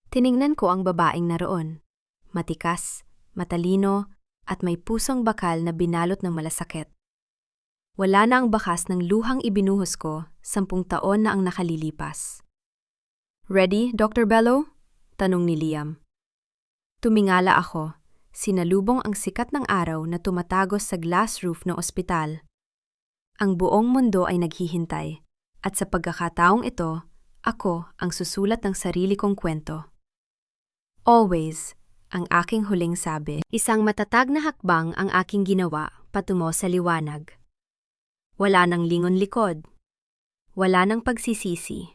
Tiningnan ko ang babaeng naroon. Matikas, matalino, at may pusong bakal na binalot ng malasakit. Wala na ang bakas ng luhang ibinuhos ko 10 taon na ang nakalilipas. "Ready, Dr. Bello?" tanong ni Liam. Tumingala ako. Sinalubong ang sikat ng araw na tumatagos sa glass roof ng ospital. Ang buong mundo ay naghihintay, at sa pagkakataong ito, ako ang susulat ng sarili kong kwento. Always, ang aking huling sabi, isang matatag na hakbang ang aking ginawa patungo sa liwanag. Wala nang lingon likod. Wala nang pagsisisi.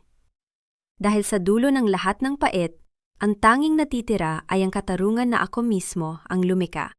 Dahil sa dulo ng lahat ng pait, ang tanging natitira ay ang katarungan na ako mismo ang lumika.